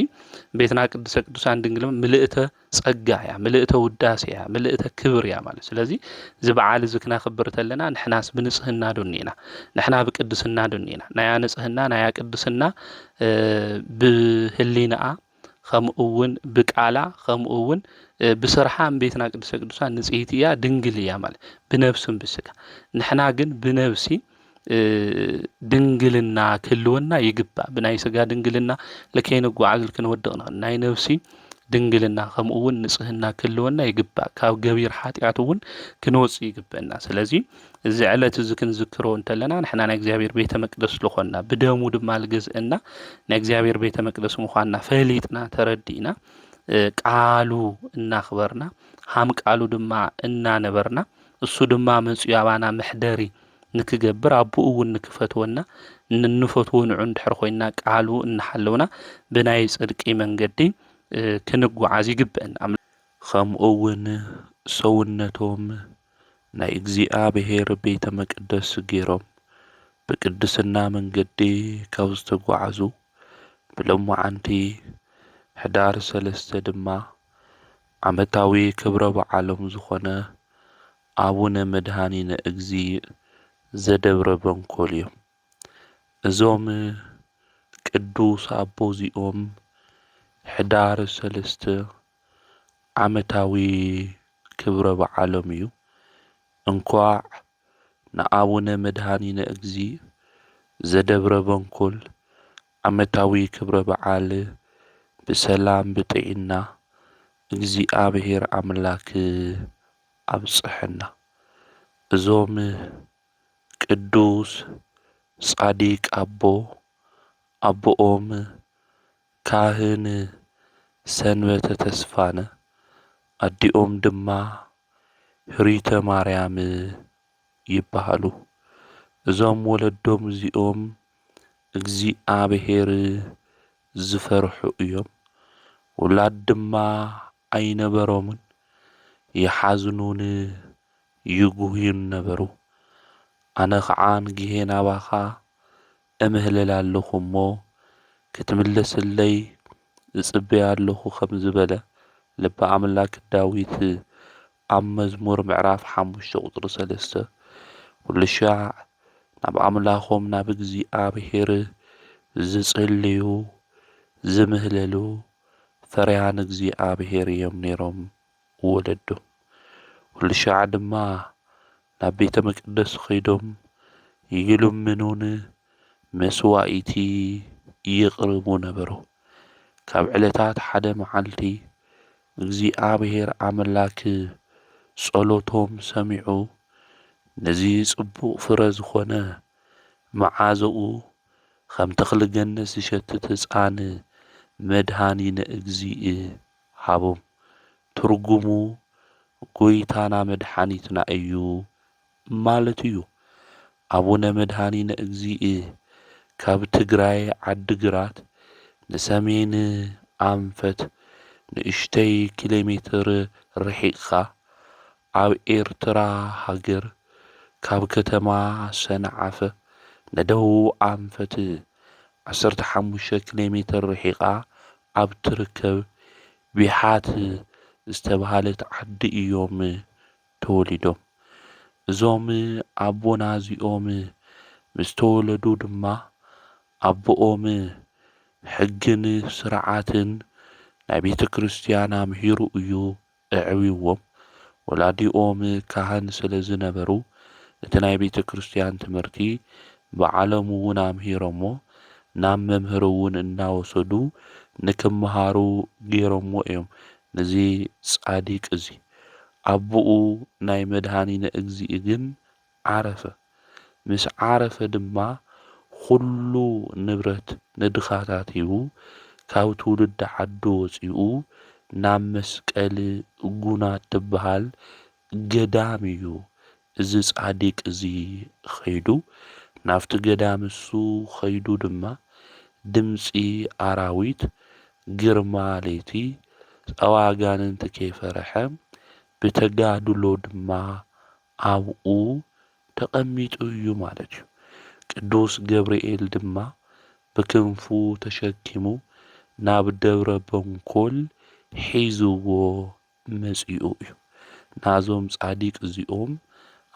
ቤትና ቅድስተ ቅዱሳን ድንግል ምልእተ ጸጋ እያ፣ ምልእተ ውዳሴ እያ፣ ምልእተ ክብር እያ ማለት። ስለዚ እዚ በዓል እዚ ክነኽብር ተለና ንሕናስ ብንጽህና ዶኒና ንሕና ብቅዱስና ዶኒና ናያ ንጽህና ናያ ቅዱስና ብህሊናኣ ከምኡውን ብቃላ ከምኡውን ብስርሓ ቤትና ቅድስተ ቅዱሳን ንጽሕት እያ ድንግል እያ ማለት ብነፍስን ብስጋ። ንሕና ግን ብነፍሲ ድንግልና ክህልወና ይግባእ። ብናይ ስጋ ድንግልና ለከይንጓዓዝ ክንወድቕ ንኽእል። ናይ ነፍሲ ድንግልና ከምኡውን ንጽህና ክህልወና ይግባእ። ካብ ገቢር ኃጢአት እውን ክንወፅእ ይግበአና። ስለዚ እዚ ዕለት እዚ ክንዝክሮ እንተለና ንሕና ናይ እግዚአብሔር ቤተ መቅደስ ዝኾንና ብደሙ ድማ ልገዝአና ናይ እግዚአብሔር ቤተ መቅደስ ምዃንና ፈሊጥና ተረዲእና ቃሉ እናኽበርና ሃም ቃሉ ድማ እናነበርና እሱ ድማ መጽኡ ኣባና ምሕደሪ ንክገብር አቡኡ እውን ንክፈትወና ንንፈትዎ ንዑ እንድሕር ኮይና ቃሉ እናሓለውና ብናይ ጽድቂ መንገዲ ክንጓዓዝ ይግበአና። ከምኡውን ሰውነቶም ናይ እግዚአብሔር ቤተ መቅደስ ገይሮም ብቅድስና መንገዲ ካብ ዝተጓዓዙ ብሎሙዓንቲ ሕዳር 3 ድማ ዓመታዊ ክብረ በዓሎም ዝኾነ አቡነ መድኃኒነ እግዚእ ዘደብረ በንኮል እዮም። እዞም ቅዱስ አቦ እዚኦም ሕዳር 3 ዓመታዊ ክብረ በዓሎም እዩ። እንኳዕ ንአቡነ መድኃኒነ እግዚእ ዘደብረ በንኮል ዓመታዊ ክብረ በዓል ብሰላም ብጥዕና እግዚአብሔር አምላክ አብጽሕና። እዞም ቅዱስ ጻዲቅ አቦኦም ካህን ሰንበተ ተስፋነ አዲኦም ድማ ህሪተ ማርያም ይበሃሉ። እዞም ወለዶም እዚኦም እግዚአብሔር ዝፈርሑ እዮም። ውላድ ድማ ኣይነበሮምን ይሓዝኑን ይጉህዩን ነበሩ። ኣነ ኸዓን ግሄ ናባኻ እምህልል ኣለኹ እሞ ክትምለሰለይ እጽበይ ኣለኹ ከም ዝበለ ልበ አምላክ ዳዊት ኣብ መዝሙር ምዕራፍ 5 ቁጥሪ 3 ኩልሻዕ ናብ አምላኾም ናብ እግዚአብሔር ዝጽልዩ ዝምህለሉ ፈርያን እግዚአብሔር እዮም ነይሮም ወለዶም። ኩልሻዕ ድማ ናብ ቤተ መቅደስ ኸይዶም ይልምኑን መስዋኢቲ ይቕርቡ ነበሩ። ካብ ዕለታት ሓደ መዓልቲ እግዚአብሔር አምላክ ጸሎቶም ሰሚዑ ነዚ ጽቡቕ ፍረ ዝኾነ መዓዘኡ ከም ተኽሊ ገነት ዝሸትት ሕፃን መድኃኒነ እግዚእ ሃቦም። ትርጉሙ ጐይታና መድኃኒትና እዩ ማለት እዩ። አቡነ መድኃኒነ እግዚእ ካብ ትግራይ ዓዲግራት ንሰሜን ኣንፈት ንእሽተይ ኪሎ ሜትር ርሒቕካ ኣብ ኤርትራ ሃገር ካብ ከተማ ሰንዓፈ ንደቡብ ኣንፈት 15 ኪሎ ሜትር ርሒቓ ኣብ ትርከብ ቢሓት ዝተባሃለት ዓዲ እዮም ተወሊዶም። እዞም ኣቦና እዚኦም ምስ ተወለዱ ድማ ኣቦኦም ሕግን ስርዓትን ናይ ቤተ ክርስቲያን ኣምሂሩ እዩ ኣዕብይዎም። ወላዲኦም ካህን ስለ ዝነበሩ እቲ ናይ ቤተ ክርስቲያን ትምህርቲ ብዓለም እውን ኣምሂሮሞ ናብ መምህር እውን እናወሰዱ ንክመሃሩ ገይሮሞ እዮም። ነዚ ጻዲቅ እዚ አቦኡ ናይ መድኃኒነ እግዚእ ግን ዓረፈ። ምስ ዓረፈ ድማ ኩሉ ንብረት ንድኻታት ሂቡ ካብ ትውልዲ ዓዱ ወፂኡ ናብ መስቀል ጉና ትበሃል ገዳም እዩ እዚ ጻዲቅ እዚ ኸይዱ። ናብቲ ገዳም እሱ ኸይዱ ድማ ድምፂ ኣራዊት ግርማ ለይቲ ጸዋጋንን ከይፈርሐ ብተጋድሎ ድማ ኣብኡ ተቐሚጡ እዩ ማለት እዩ። ቅዱስ ገብርኤል ድማ ብክንፉ ተሸኪሙ ናብ ደብረ ቦንኮል ሒዝዎ መጺኡ እዩ። ናዞም ጻዲቅ እዚኦም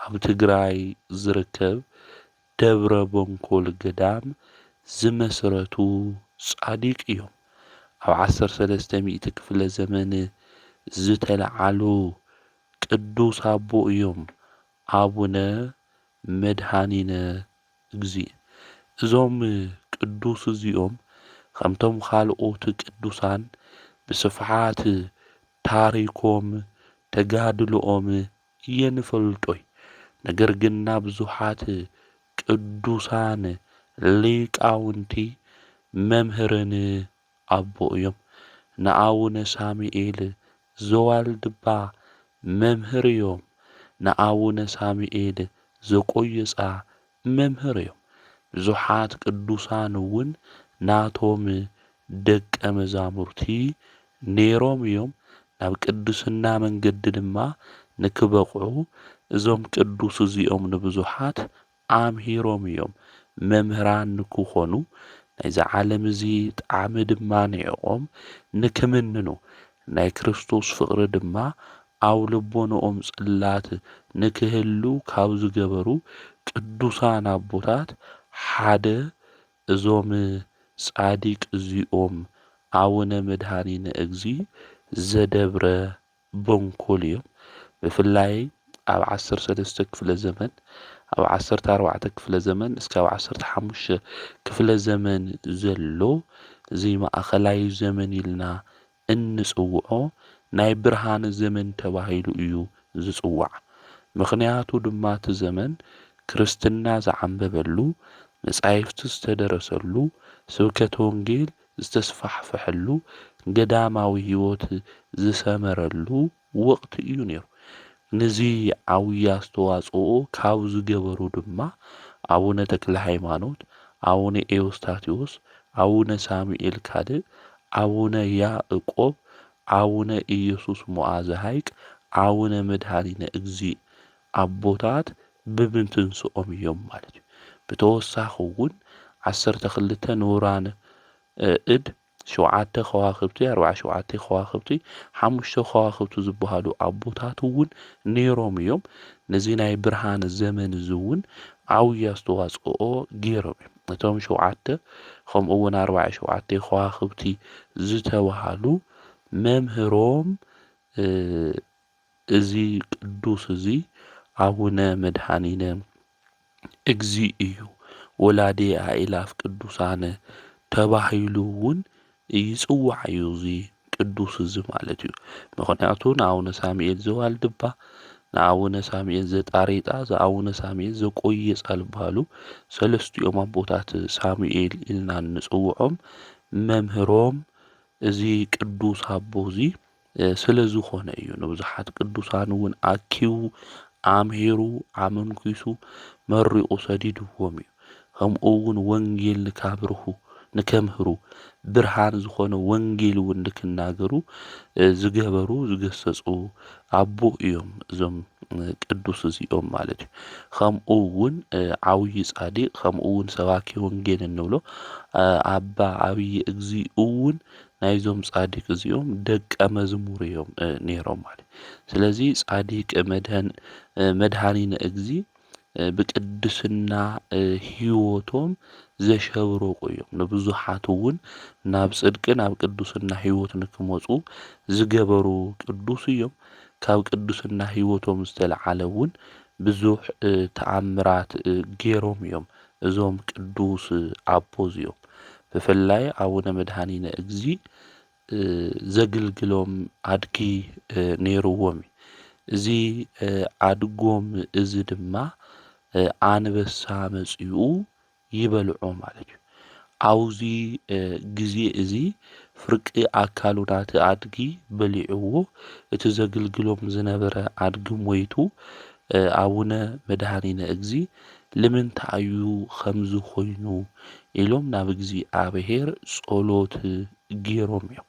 ኣብ ትግራይ ዝርከብ ደብረ ቦንኮል ገዳም ዝመሰረቱ ጻዲቅ እዮም። ኣብ 1300 ክፍለ ዘመን ዝተለዓሉ ቅዱስ ኣቦ እዮም ኣቡነ መድኃኒነ እግዚእ። እዞም ቅዱስ እዚኦም ከምቶም ካልኦት ቅዱሳን ብስፍሓት ታሪኮም ተጋድሎኦም የንፈልጦይ። ነገር ግን ብዙሓት ቅዱሳን ሊቃውንቲ መምህርን ኣቦ እዮም። ንኣቡነ ሳሙኤል ዘዋልድባ መምህር እዮም። ንኣቡነ ሳሙኤል ዘቆየጻ መምህር እዮም። ብዙሓት ቅዱሳን እውን ናቶም ደቀ መዛሙርቲ ነይሮም እዮም። ናብ ቅድስና መንገዲ ድማ ንክበቕዑ እዞም ቅዱስ እዚኦም ንብዙሓት ኣምሂሮም እዮም መምህራን ንክኾኑ። ናይዚ ዓለም እዚ ጣዕሚ ድማ ንዕኦም ንክምንኑ ናይ ክርስቶስ ፍቕሪ ድማ ኣብ ልቦንኦም ጽላት ንክህሉ ካብ ዝገበሩ ቅዱሳን ኣቦታት ሓደ እዞም ጻዲቅ እዚኦም ኣቡነ መድኃኒነ እግዚእ ዘደብረ ቦንኮል እዮም። ብፍላይ ኣብ 13 ክፍለ ዘመን ኣብ 14 ክፍለ ዘመን እስካብ 15 ክፍለ ዘመን ዘሎ እዚ ማእኸላይ ዘመን ኢልና እንጽውዖ ናይ ብርሃን ዘመን ተባሂሉ እዩ ዝጽዋዕ። ምኽንያቱ ድማ እቲ ዘመን ክርስትና ዝዓንበበሉ፣ መጻሕፍቲ ዝተደረሰሉ፣ ስብከተ ወንጌል ዝተስፋሕፈሐሉ፣ ገዳማዊ ህይወት ዝሰመረሉ ወቕቲ እዩ ነይሩ። ነዚ ዓብይ ኣስተዋጽኦ ካብ ዝገበሩ ድማ ኣቡነ ተክለ ሃይማኖት፣ ኣቡነ ኤዎስጣቴዎስ፣ ኣቡነ ሳሙኤል ካልእ፣ ኣቡነ ያዕቆብ፣ ኣቡነ ኢየሱስ ሞዓ ዘሃይቅ፣ ኣቡነ መድኃኒነ እግዚእ ኣቦታት ብምትንስኦም እዮም ማለት እዩ። ብተወሳኺ እውን 12 ንውራን እድ 7 ከዋኽብቲ 47 ከዋኽብቲ 5 ከዋኽብቲ ዝበሃሉ ኣቦታት እውን ነይሮም እዮም። ነዚ ናይ ብርሃን ዘመን እዚ እውን ዓብይ ኣስተዋጽኦ ገይሮም እዮም። እቶም 7 ከምኡ እውን 47 ከዋኽብቲ ዝተባሃሉ መምህሮም እዚ ቅዱስ እዚ ኣቡነ መድኃኒነ እግዚእ እዩ። ወላዲ ኣእላፍ ቅዱሳን ተባሂሉ እውን ይጽዋዕ እዩ እዚ ቅዱስ እዚ ማለት እዩ። ምኽንያቱ ንኣቡነ ሳሙኤል ዘዋልድባ፣ ንኣቡነ ሳሙኤል ዘጣሬጣ፣ ንኣቡነ ሳሙኤል ዘቆየጻ ዝበሃሉ ሰለስቲኦም ኣቦታት ሳሙኤል ኢልና እንጽውዖም መምህሮም እዚ ቅዱስ ኣቦ እዚ ስለ ዝኾነ እዩ። ንብዙሓት ቅዱሳን እውን ኣኪቡ ኣምሂሩ ኣመንኪሱ መሪቑ ሰዲድዎም እዩ። ከምኡ እውን ወንጌል ንከምህሩ ብርሃን ዝኾነ ወንጌል እውን ንክናገሩ ዝገበሩ ዝገሰጹ ኣቦ እዮም እዞም ቅዱስ እዚኦም ማለት እዩ። ከምኡ እውን ዓብይ ጻዲቅ፣ ከምኡ እውን ሰባኪ ወንጌል እንብሎ ኣባ ዓብይ እግዚእ እውን ናይዞም ጻዲቅ እዚኦም ደቀ መዝሙር እዮም ነይሮም ማለት እዩ። ስለዚ ጻዲቅ መድኃኒነ እግዚእ ብቅድስና ህይወቶም ዘሸብረቁ እዮም። ንብዙሓት እውን ናብ ጽድቂ ናብ ቅዱስና ህይወት ንክመጹ ዝገበሩ ቅዱስ እዮም። ካብ ቅዱስና ህይወቶም ዝተለዓለ እውን ብዙሕ ተኣምራት ገይሮም እዮም እዞም ቅዱስ ኣቦ እዚኦም። ብፍላይ ኣቡነ መድኃኒነ እግዚእ ዘግልግሎም ኣድጊ ነይርዎም እዩ። እዚ ኣድጎም እዚ ድማ ኣንበሳ መጺኡ ይበልዖ ማለት እዩ። ኣብዚ ግዜ እዚ ፍርቂ ኣካሉ ናቲ ኣድጊ በሊዕዎ እቲ ዘግልግሎም ዝነበረ ኣድጊ ሞይቱ ኣቡነ መድኃኒነ እግዚእ ንምንታይ እዩ ከምዚ ኮይኑ ኢሎም ናብ እግዚኣብሔር ጸሎት ገይሮም እዮም።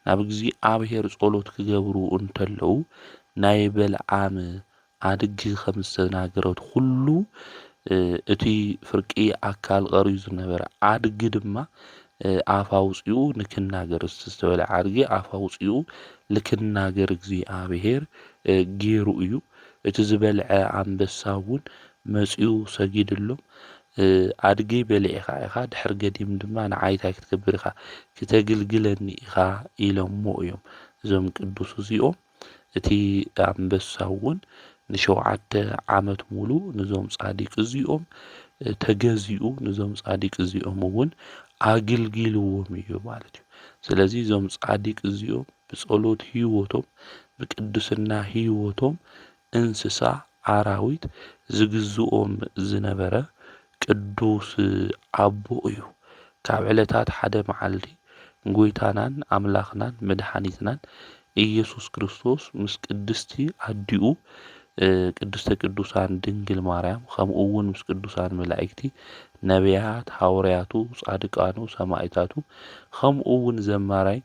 ናብ እግዚኣብሔር ጸሎት ክገብሩ እንተለዉ ናይ በልዓም ኣድጊ ከም ዝተናገረት ኩሉ እቲ ፍርቂ ኣካል ቀሪዩ ዝነበረ ኣድጊ ድማ ኣፍ ኣውፂኡ ንክናገር ዝተበልዐ ኣድጊ ኣፍ ኣውፂኡ ልክናገር እግዚኣብሔር ገይሩ እዩ። እቲ ዝበልዐ ኣንበሳ እውን መጺኡ ሰጊድሎም ኣድጊ በሊዕኻ ኢኻ ድሕሪ ገዲም ድማ ንዓይ እንታይ ክትገብር ኢኻ ክተግልግለኒ ኢኻ ኢሎሞ እዮም እዞም ቅዱስ እዚኦም። እቲ ኣንበሳ እውን ን7 ዓመት ሙሉ ንዞም ጻዲቅ እዚኦም ተገዚኡ ንዞም ጻዲቅ እዚኦም እውን ኣገልጊልዎም እዩ ማለት እዩ። ስለዚ እዞም ጻዲቅ እዚኦም ብጸሎት ህይወቶም ብቅድስና ህይወቶም እንስሳ ኣራዊት ዝግዝኦም ዝነበረ ቅዱስ ኣቦ እዩ። ካብ ዕለታት ሓደ መዓልቲ ጎይታናን ኣምላኽናን መድኃኒትናን ኢየሱስ ክርስቶስ ምስ ቅድስቲ ኣዲኡ ቅድስተ ቅዱሳን ድንግል ማርያም ከምኡ እውን ምስ ቅዱሳን መላእክቲ ነቢያት ሐዋርያቱ ጻድቃኑ ሰማዕታቱ ከምኡ እውን ዘማራይ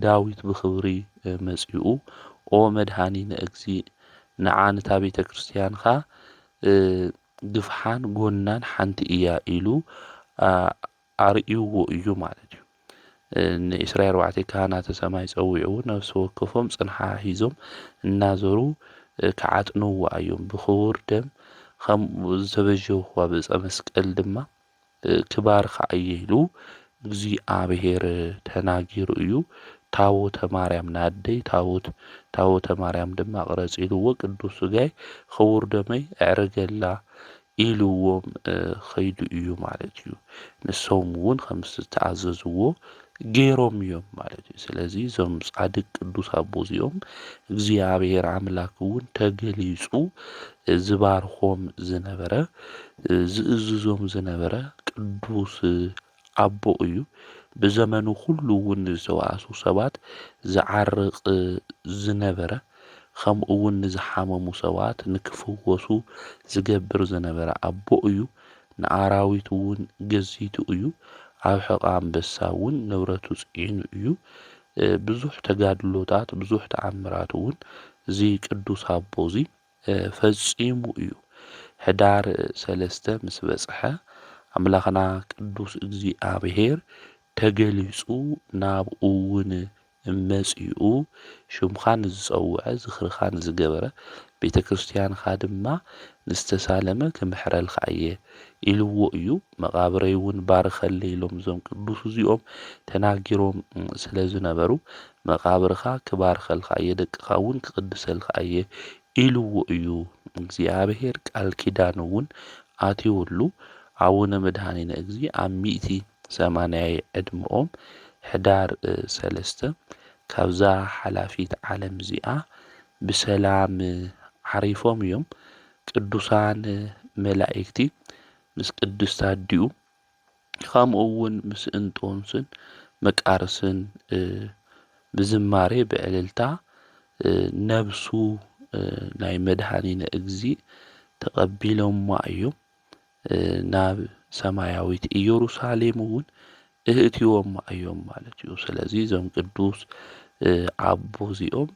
ዳዊት ብክብሪ መጺኡ ኦ መድኃኒነ እግዚእ ንዓንታ ቤተ ክርስቲያንኻ ግፍሓን ጎናን ሓንቲ እያ ኢሉ ኣርእይዎ እዩ ማለት እዩ። ንእስራኤል 4 ካህናተ ሰማይ ጸዊዑ ነፍሲ ወከፎም ጽንሓ ሒዞም እናዘሩ ከዓጥንዋ እዮም። ብኽቡር ደም ከም ዝተበጀኽዋ ብዕፀ መስቀል ድማ ክባርኻ እየ ኢሉ እግዚኣብሔር ተናጊሩ እዩ። ታቦተ ማርያም ናደይ ታቦተ ማርያም ድማ ቅረጺልዎ ቅዱስ ሥጋይ ክቡር ደመይ ኣዕርገላ ኢልዎም ኸይዱ እዩ ማለት እዩ። ንሶም እውን ከም ዝተኣዘዝዎ ገይሮም እዮም ማለት እዩ። ስለዚ እዞም ጻድቅ ቅዱስ ኣቦ እዚኦም እግዚኣብሔር ኣምላክ እውን ተገሊጹ ዝባርኾም ዝነበረ ዝእዝዞም ዝነበረ ቅዱስ ኣቦ እዩ። ብዘመኑ ኩሉ እውን ዝተዋእሱ ሰባት ዝዓርቕ ዝነበረ ከምኡ እውን ንዝሓመሙ ሰባት ንክፍወሱ ዝገብር ዝነበረ ኣቦ እዩ። ንኣራዊት እውን ገዚቱ እዩ። ኣብ ሕቓ ኣንበሳ እውን ንብረቱ ጽዒኑ እዩ። ብዙሕ ተጋድሎታት ብዙሕ ተኣምራት እውን እዚ ቅዱስ ኣቦ እዚ ፈጺሙ እዩ። ሕዳር 3 ምስ በጽሐ ኣምላኽና ቅዱስ እግዚኣብሔር ተገሊጹ ናብኡ እውን መጺኡ ሽምኻ ንዝጸውዐ ዝኽርኻ ንዝገበረ ቤተ ክርስቲያንኻ ድማ ንዝተሳለመ ክምሕረልካ እየ ኢልዎ እዩ። መቃብረይ እውን ባርከለ ኢሎም እዞም ቅዱስ እዚኦም ተናጊሮም ስለ ዝነበሩ መቃብርኻ ክባርከልካ እየ ደቅኻ እውን ክቅድሰልካ እየ ኢልዎ እዩ። እግዚኣብሔር ቃል ኪዳን እውን ኣትይወሉ ኣቡነ መድኃኒነ እግዚእ ኣብ 180 ዕድመኦም ሕዳር 3 ካብዛ ሓላፊት ዓለም እዚኣ ብሰላም ዓሪፎም እዮም። ቅዱሳን መላእክቲ ምስ ቅድስቲ ኣዲኡ ከምኡ እውን ምስ እንጦንስን መቃርስን ብዝማሬ ብዕልልታ ነብሱ ናይ መድኃኒነ እግዚእ ተቐቢሎማ እዮም ናብ ሰማያዊት ኢየሩሳሌም እውን እህትዎማ እዮም ማለት እዩ። ስለዚ እዞም ቅዱስ ኣቦ እዚኦም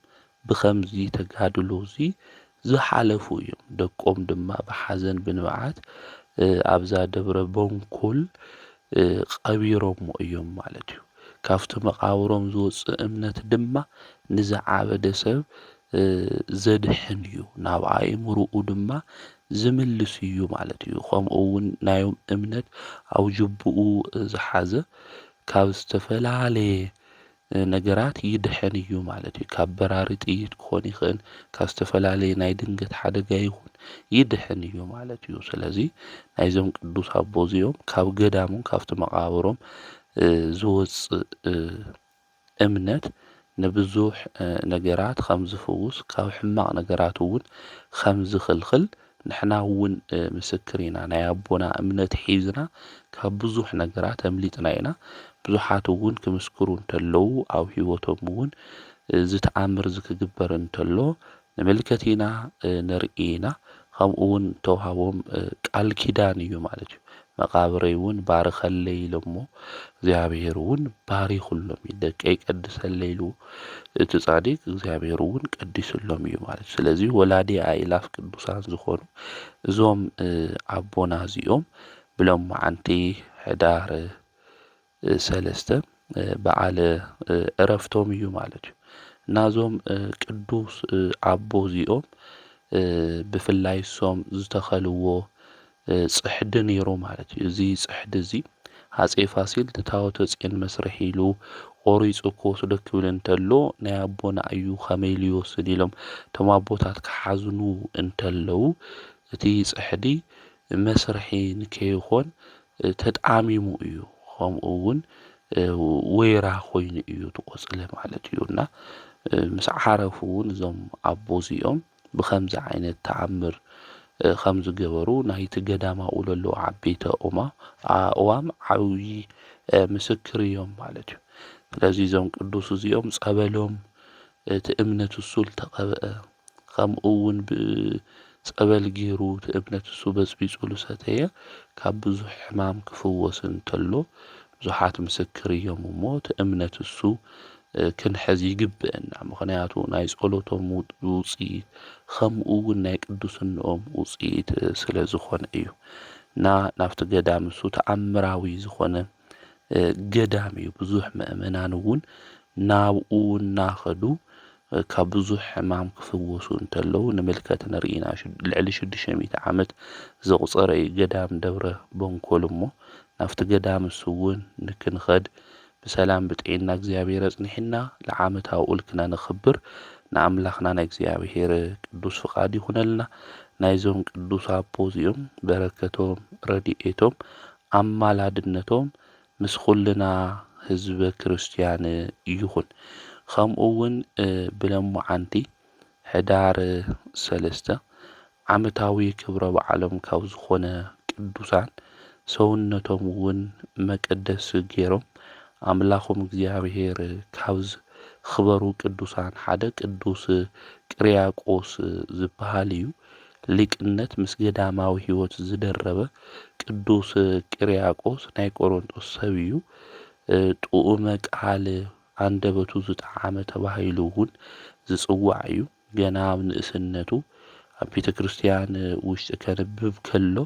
ብኸምዚ ተጋድሎ እዚ ዝሓለፉ እዮም። ደቆም ድማ ብሓዘን ብንብዓት ኣብዛ ደብረ ቦንኮል ቀቢሮሞ እዮም ማለት እዩ። ካብቲ መቃብሮም ዝወፅእ እምነት ድማ ንዝዓበደ ሰብ ዘድሕን እዩ፣ ናብ ኣእምሮኡ ድማ ዝምልስ እዩ ማለት እዩ። ከምኡ እውን ናዮም እምነት ኣብ ጅቡኡ ዝሓዘ ካብ ዝተፈላለየ ነገራት ይድሕን እዩ ማለት እዩ። ካብ በራሪ ጥይት ክኾን ይኽእል፣ ካብ ዝተፈላለየ ናይ ድንገት ሓደጋ ይኹን ይድሕን እዩ ማለት እዩ። ስለዚ ናይዞም ቅዱስ ኣቦ እዚኦም ካብ ገዳሞም ካብቲ መቃብሮም ዝወፅእ እምነት ንብዙሕ ነገራት ከም ዝፍውስ ካብ ሕማቕ ነገራት እውን ከም ዝኽልኽል ንሕና እውን ምስክር ኢና። ናይ ኣቦና እምነት ሒዝና ካብ ብዙሕ ነገራት ኣምሊጥና ኢና። ብዙሓት እውን ክምስክሩ እንተለዉ ኣብ ሂወቶም እውን ዝተኣምር ዝክግበር እንተሎ ንምልከት ኢና ንርኢ ኢና። ከምኡ እውን ተዋሃቦም ቃል ኪዳን እዩ ማለት እዩ። መቃብረይውን ባርከለይ ኢሎሞ እግዚአብሔርን ባሪኹሎም ደቀይ ቀድሰለይሉ እቲ ጻዲቅ እግዚአብሔርን ቀዲስሎም እዩ ማለት። ስለዚ ወላዲ አእላፍ ቅዱሳን ዝኾኑ እዞም አቦና እዚኦም ብሎም መዓንቲ ሕዳር 3 በዓለ ዕረፍቶም እዩ ማለት እዩ። ናዞም ቅዱስ አቦ እዚኦም ብፍላይ ሶም ዝተኸልዎ ጽሕዲ ነይሩ ማለት እዩ። እዚ ጽሕዲ እዚ ሃፀይ ፋሲል ታወተ ጽዮን መስርሕ ኢሉ ቆሪጹ ክወስዶ ክብል እንተሎ ናይ አቦና እዩ ከመይ ኢሉ ይወስድ ኢሎም እቶም አቦታት ክሓዝኑ እንተለው እቲ ጽሕዲ መስርሒ ንከይኾን ተጣሚሙ እዩ። ከምኡ እውን ወይራ ኮይኑ እዩ ትቆጽለ ማለት እዩና ምስ ዓረፉ እውን እዞም አቦ እዚኦም ብከምዚ ዓይነት ተአምር ከም ዝገበሩ ናይቲ ገዳማ ውለሎ ዓበይቲ አእዋም ዓብይ ምስክር እዮም ማለት እዩ። ስለዚ እዞም ቅዱስ እዚኦም ጸበሎም እቲ እምነት እሱ ዝተቐብአ ከምኡ እውን ብጸበል ገይሩ እቲ እምነት እሱ በጽቢጹ ዝሰተየ ካብ ብዙሕ ሕማም ክፍወስ እንተሎ ብዙሓት ምስክር እዮም እሞ እቲ እምነት እሱ ክንሕዝ ይግብአና። ምክንያቱ ናይ ጸሎቶም ውጽኢት ከምኡ እውን ናይ ቅዱስንኦም ውጽኢት ስለ ዝኾነ እዩ። እና ናብቲ ገዳም እሱ ተአምራዊ ዝኾነ ገዳም እዩ። ብዙሕ ምእመናን እውን ናብኡ እናኸዱ ካብ ብዙሕ ሕማም ክፍወሱ እንተለው ንምልከት ንርኢና። ልዕሊ 600 ዓመት ዘቁፀረ ገዳም ደብረ ቦንኮል እሞ ናብቲ ገዳም እሱ እውን ንክንኸድ ብሰላም ብጤና እግዚአብሔር አጽኒሕና ለዓመት አውልክና ነኽብር ንአምላኽና ናይ እግዚአብሔር ቅዱስ ፍቃድ ይኹነልና። ናይዞም ቅዱስ አቦ እዚኦም በረከቶም ረድኤቶም አማላድነቶም ምስ ኩልና ህዝበ ክርስቲያን ይኹን። ከምኡ እውን ብለመዓንቲ ሕዳር 3 ዓመታዊ ክብረ በዓሎም ካብ ዝኾነ ቅዱሳን ሰውነቶም እውን መቀደስ ገይሮም አምላኾም እግዚአብሔር ካብ ዝኽበሩ ቅዱሳን ሓደ ቅዱስ ቅርያቆስ ዝበሃል እዩ። ሊቅነት ምስ ገዳማዊ ህይወት ዝደረበ ቅዱስ ቅርያቆስ ናይ ቆሮንጦስ ሰብ እዩ። ጥዑመ ቃል አንደበቱ ዝጠዓመ ተባሂሉ እውን ዝጽዋዕ እዩ። ገና ኣብ ንእስነቱ ኣብ ቤተ ክርስቲያን ውሽጢ ከንብብ ከሎ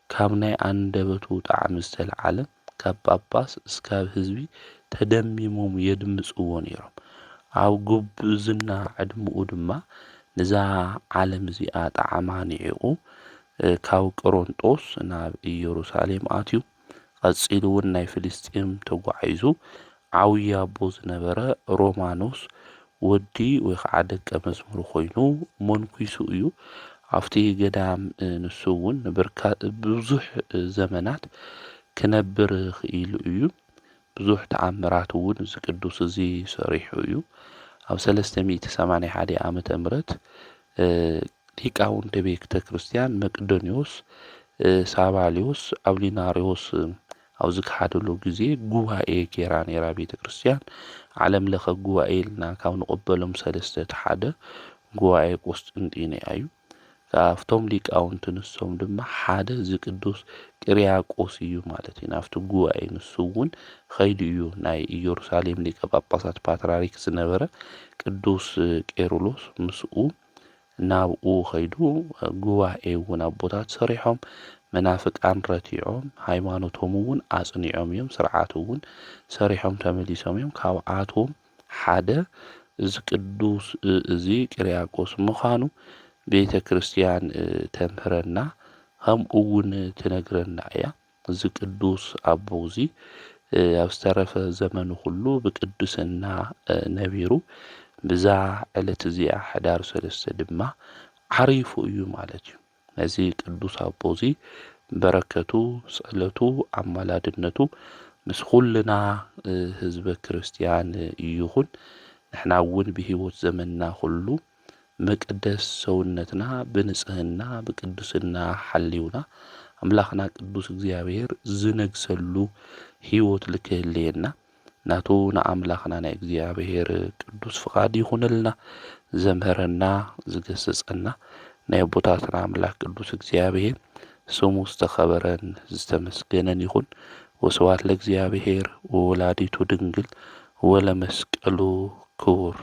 ካብ ናይ አንደበቱ ጣዕሚ ዝተልዓለ ካብ ጳጳስ እስካብ ህዝቢ ተደሚሞም የድምጽዎ ነይሮም። ኣብ ጉብዝና ዕድምኡ ድማ ነዛ ዓለም እዚኣ ጣዕማ ኒዕቁ ካብ ቆሮንጦስ ናብ ኢየሩሳሌም ኣትዩ። ቀጺሉ እውን ናይ ፍልስጤም ተጓዒዙ ዓብይ አቦ ዝነበረ ሮማኖስ ወዲ ወይ ከዓ ደቀ መዝሙር ኮይኑ መንኩሱ እዩ። ኣብቲ ገዳም ንሱ እውን ብዙሕ ዘመናት ክነብር ክኢሉ እዩ። ብዙሕ ተአምራት እውን እዚ ቅዱስ እዚ ሰሪሑ እዩ። ኣብ 381 ዓመተ ምህረት ሊቃውንተ ቤተ ክርስቲያን መቅዶኒዎስ፣ ሳባሊዮስ፣ አብሊናሪዎስ ኣብ ዝከሓደሉ ግዜ ጉባኤ ጌራ ነይራ ቤተ ክርስቲያን። ዓለም ለኸ ጉባኤ ኢልና ካብ ንቕበሎም 3 ሓደ ጉባኤ ቆስጥንጢንያ እዩ። ካብቶም ሊቃውንቲ ንሶም ድማ ሓደ እዚ ቅዱስ ቅርያቆስ እዩ ማለት እዩ። ናብቲ ጉባኤ ንሱ እውን ኸይዱ እዩ። ናይ ኢየሩሳሌም ሊቀ ጳጳሳት ፓትርያርክ ዝነበረ ቅዱስ ቄርሎስ ምስኡ ናብኡ ኸይዱ ጉባኤ እውን አቦታት ሰሪሖም መናፍቃን ረቲዖም ሃይማኖቶም እውን አጽኒዖም እዮም። ስርዓት እውን ሰሪሖም ተመሊሶም እዮም። ካብኣቶም ሓደ እዚ ቅዱስ እዚ ቅርያቆስ ምዃኑ ቤተ ክርስቲያን ተምህረና ከምኡ እውን ትነግረና እያ። እዚ ቅዱስ አቦ እዚ ኣብ ዝተረፈ ዘመኑ ሁሉ ብቅዱስና ነቢሩ ብዛ ዕለት እዚኣ ሕዳር 3 ድማ ዓሪፉ እዩ ማለት እዩ። ነዚ ቅዱስ አቦ እዚ በረከቱ ጸሎቱ አማላድነቱ ምስ ኩልና ህዝበ ክርስቲያን ይኹን። ንሕና እውን ብህይወት ዘመንና ሁሉ መቅደስ ሰውነትና ብንጽህና ብቅዱስና ሓሊውና አምላኽና ቅዱስ እግዚአብሔር ዝነግሰሉ ህይወት ልክህልየና ናቱ ንአምላኽና ናይ እግዚአብሔር ቅዱስ ፍቃድ ይኹንልና። ዘምህረና ዝገስጸና ናይ አቦታትና አምላክ ቅዱስ እግዚአብሔር ስሙ ዝተኸበረን ዝተመስገነን ይኹን። ወስብሐት ለእግዚአብሔር ወወላዲቱ ድንግል ወለመስቀሉ ክቡር።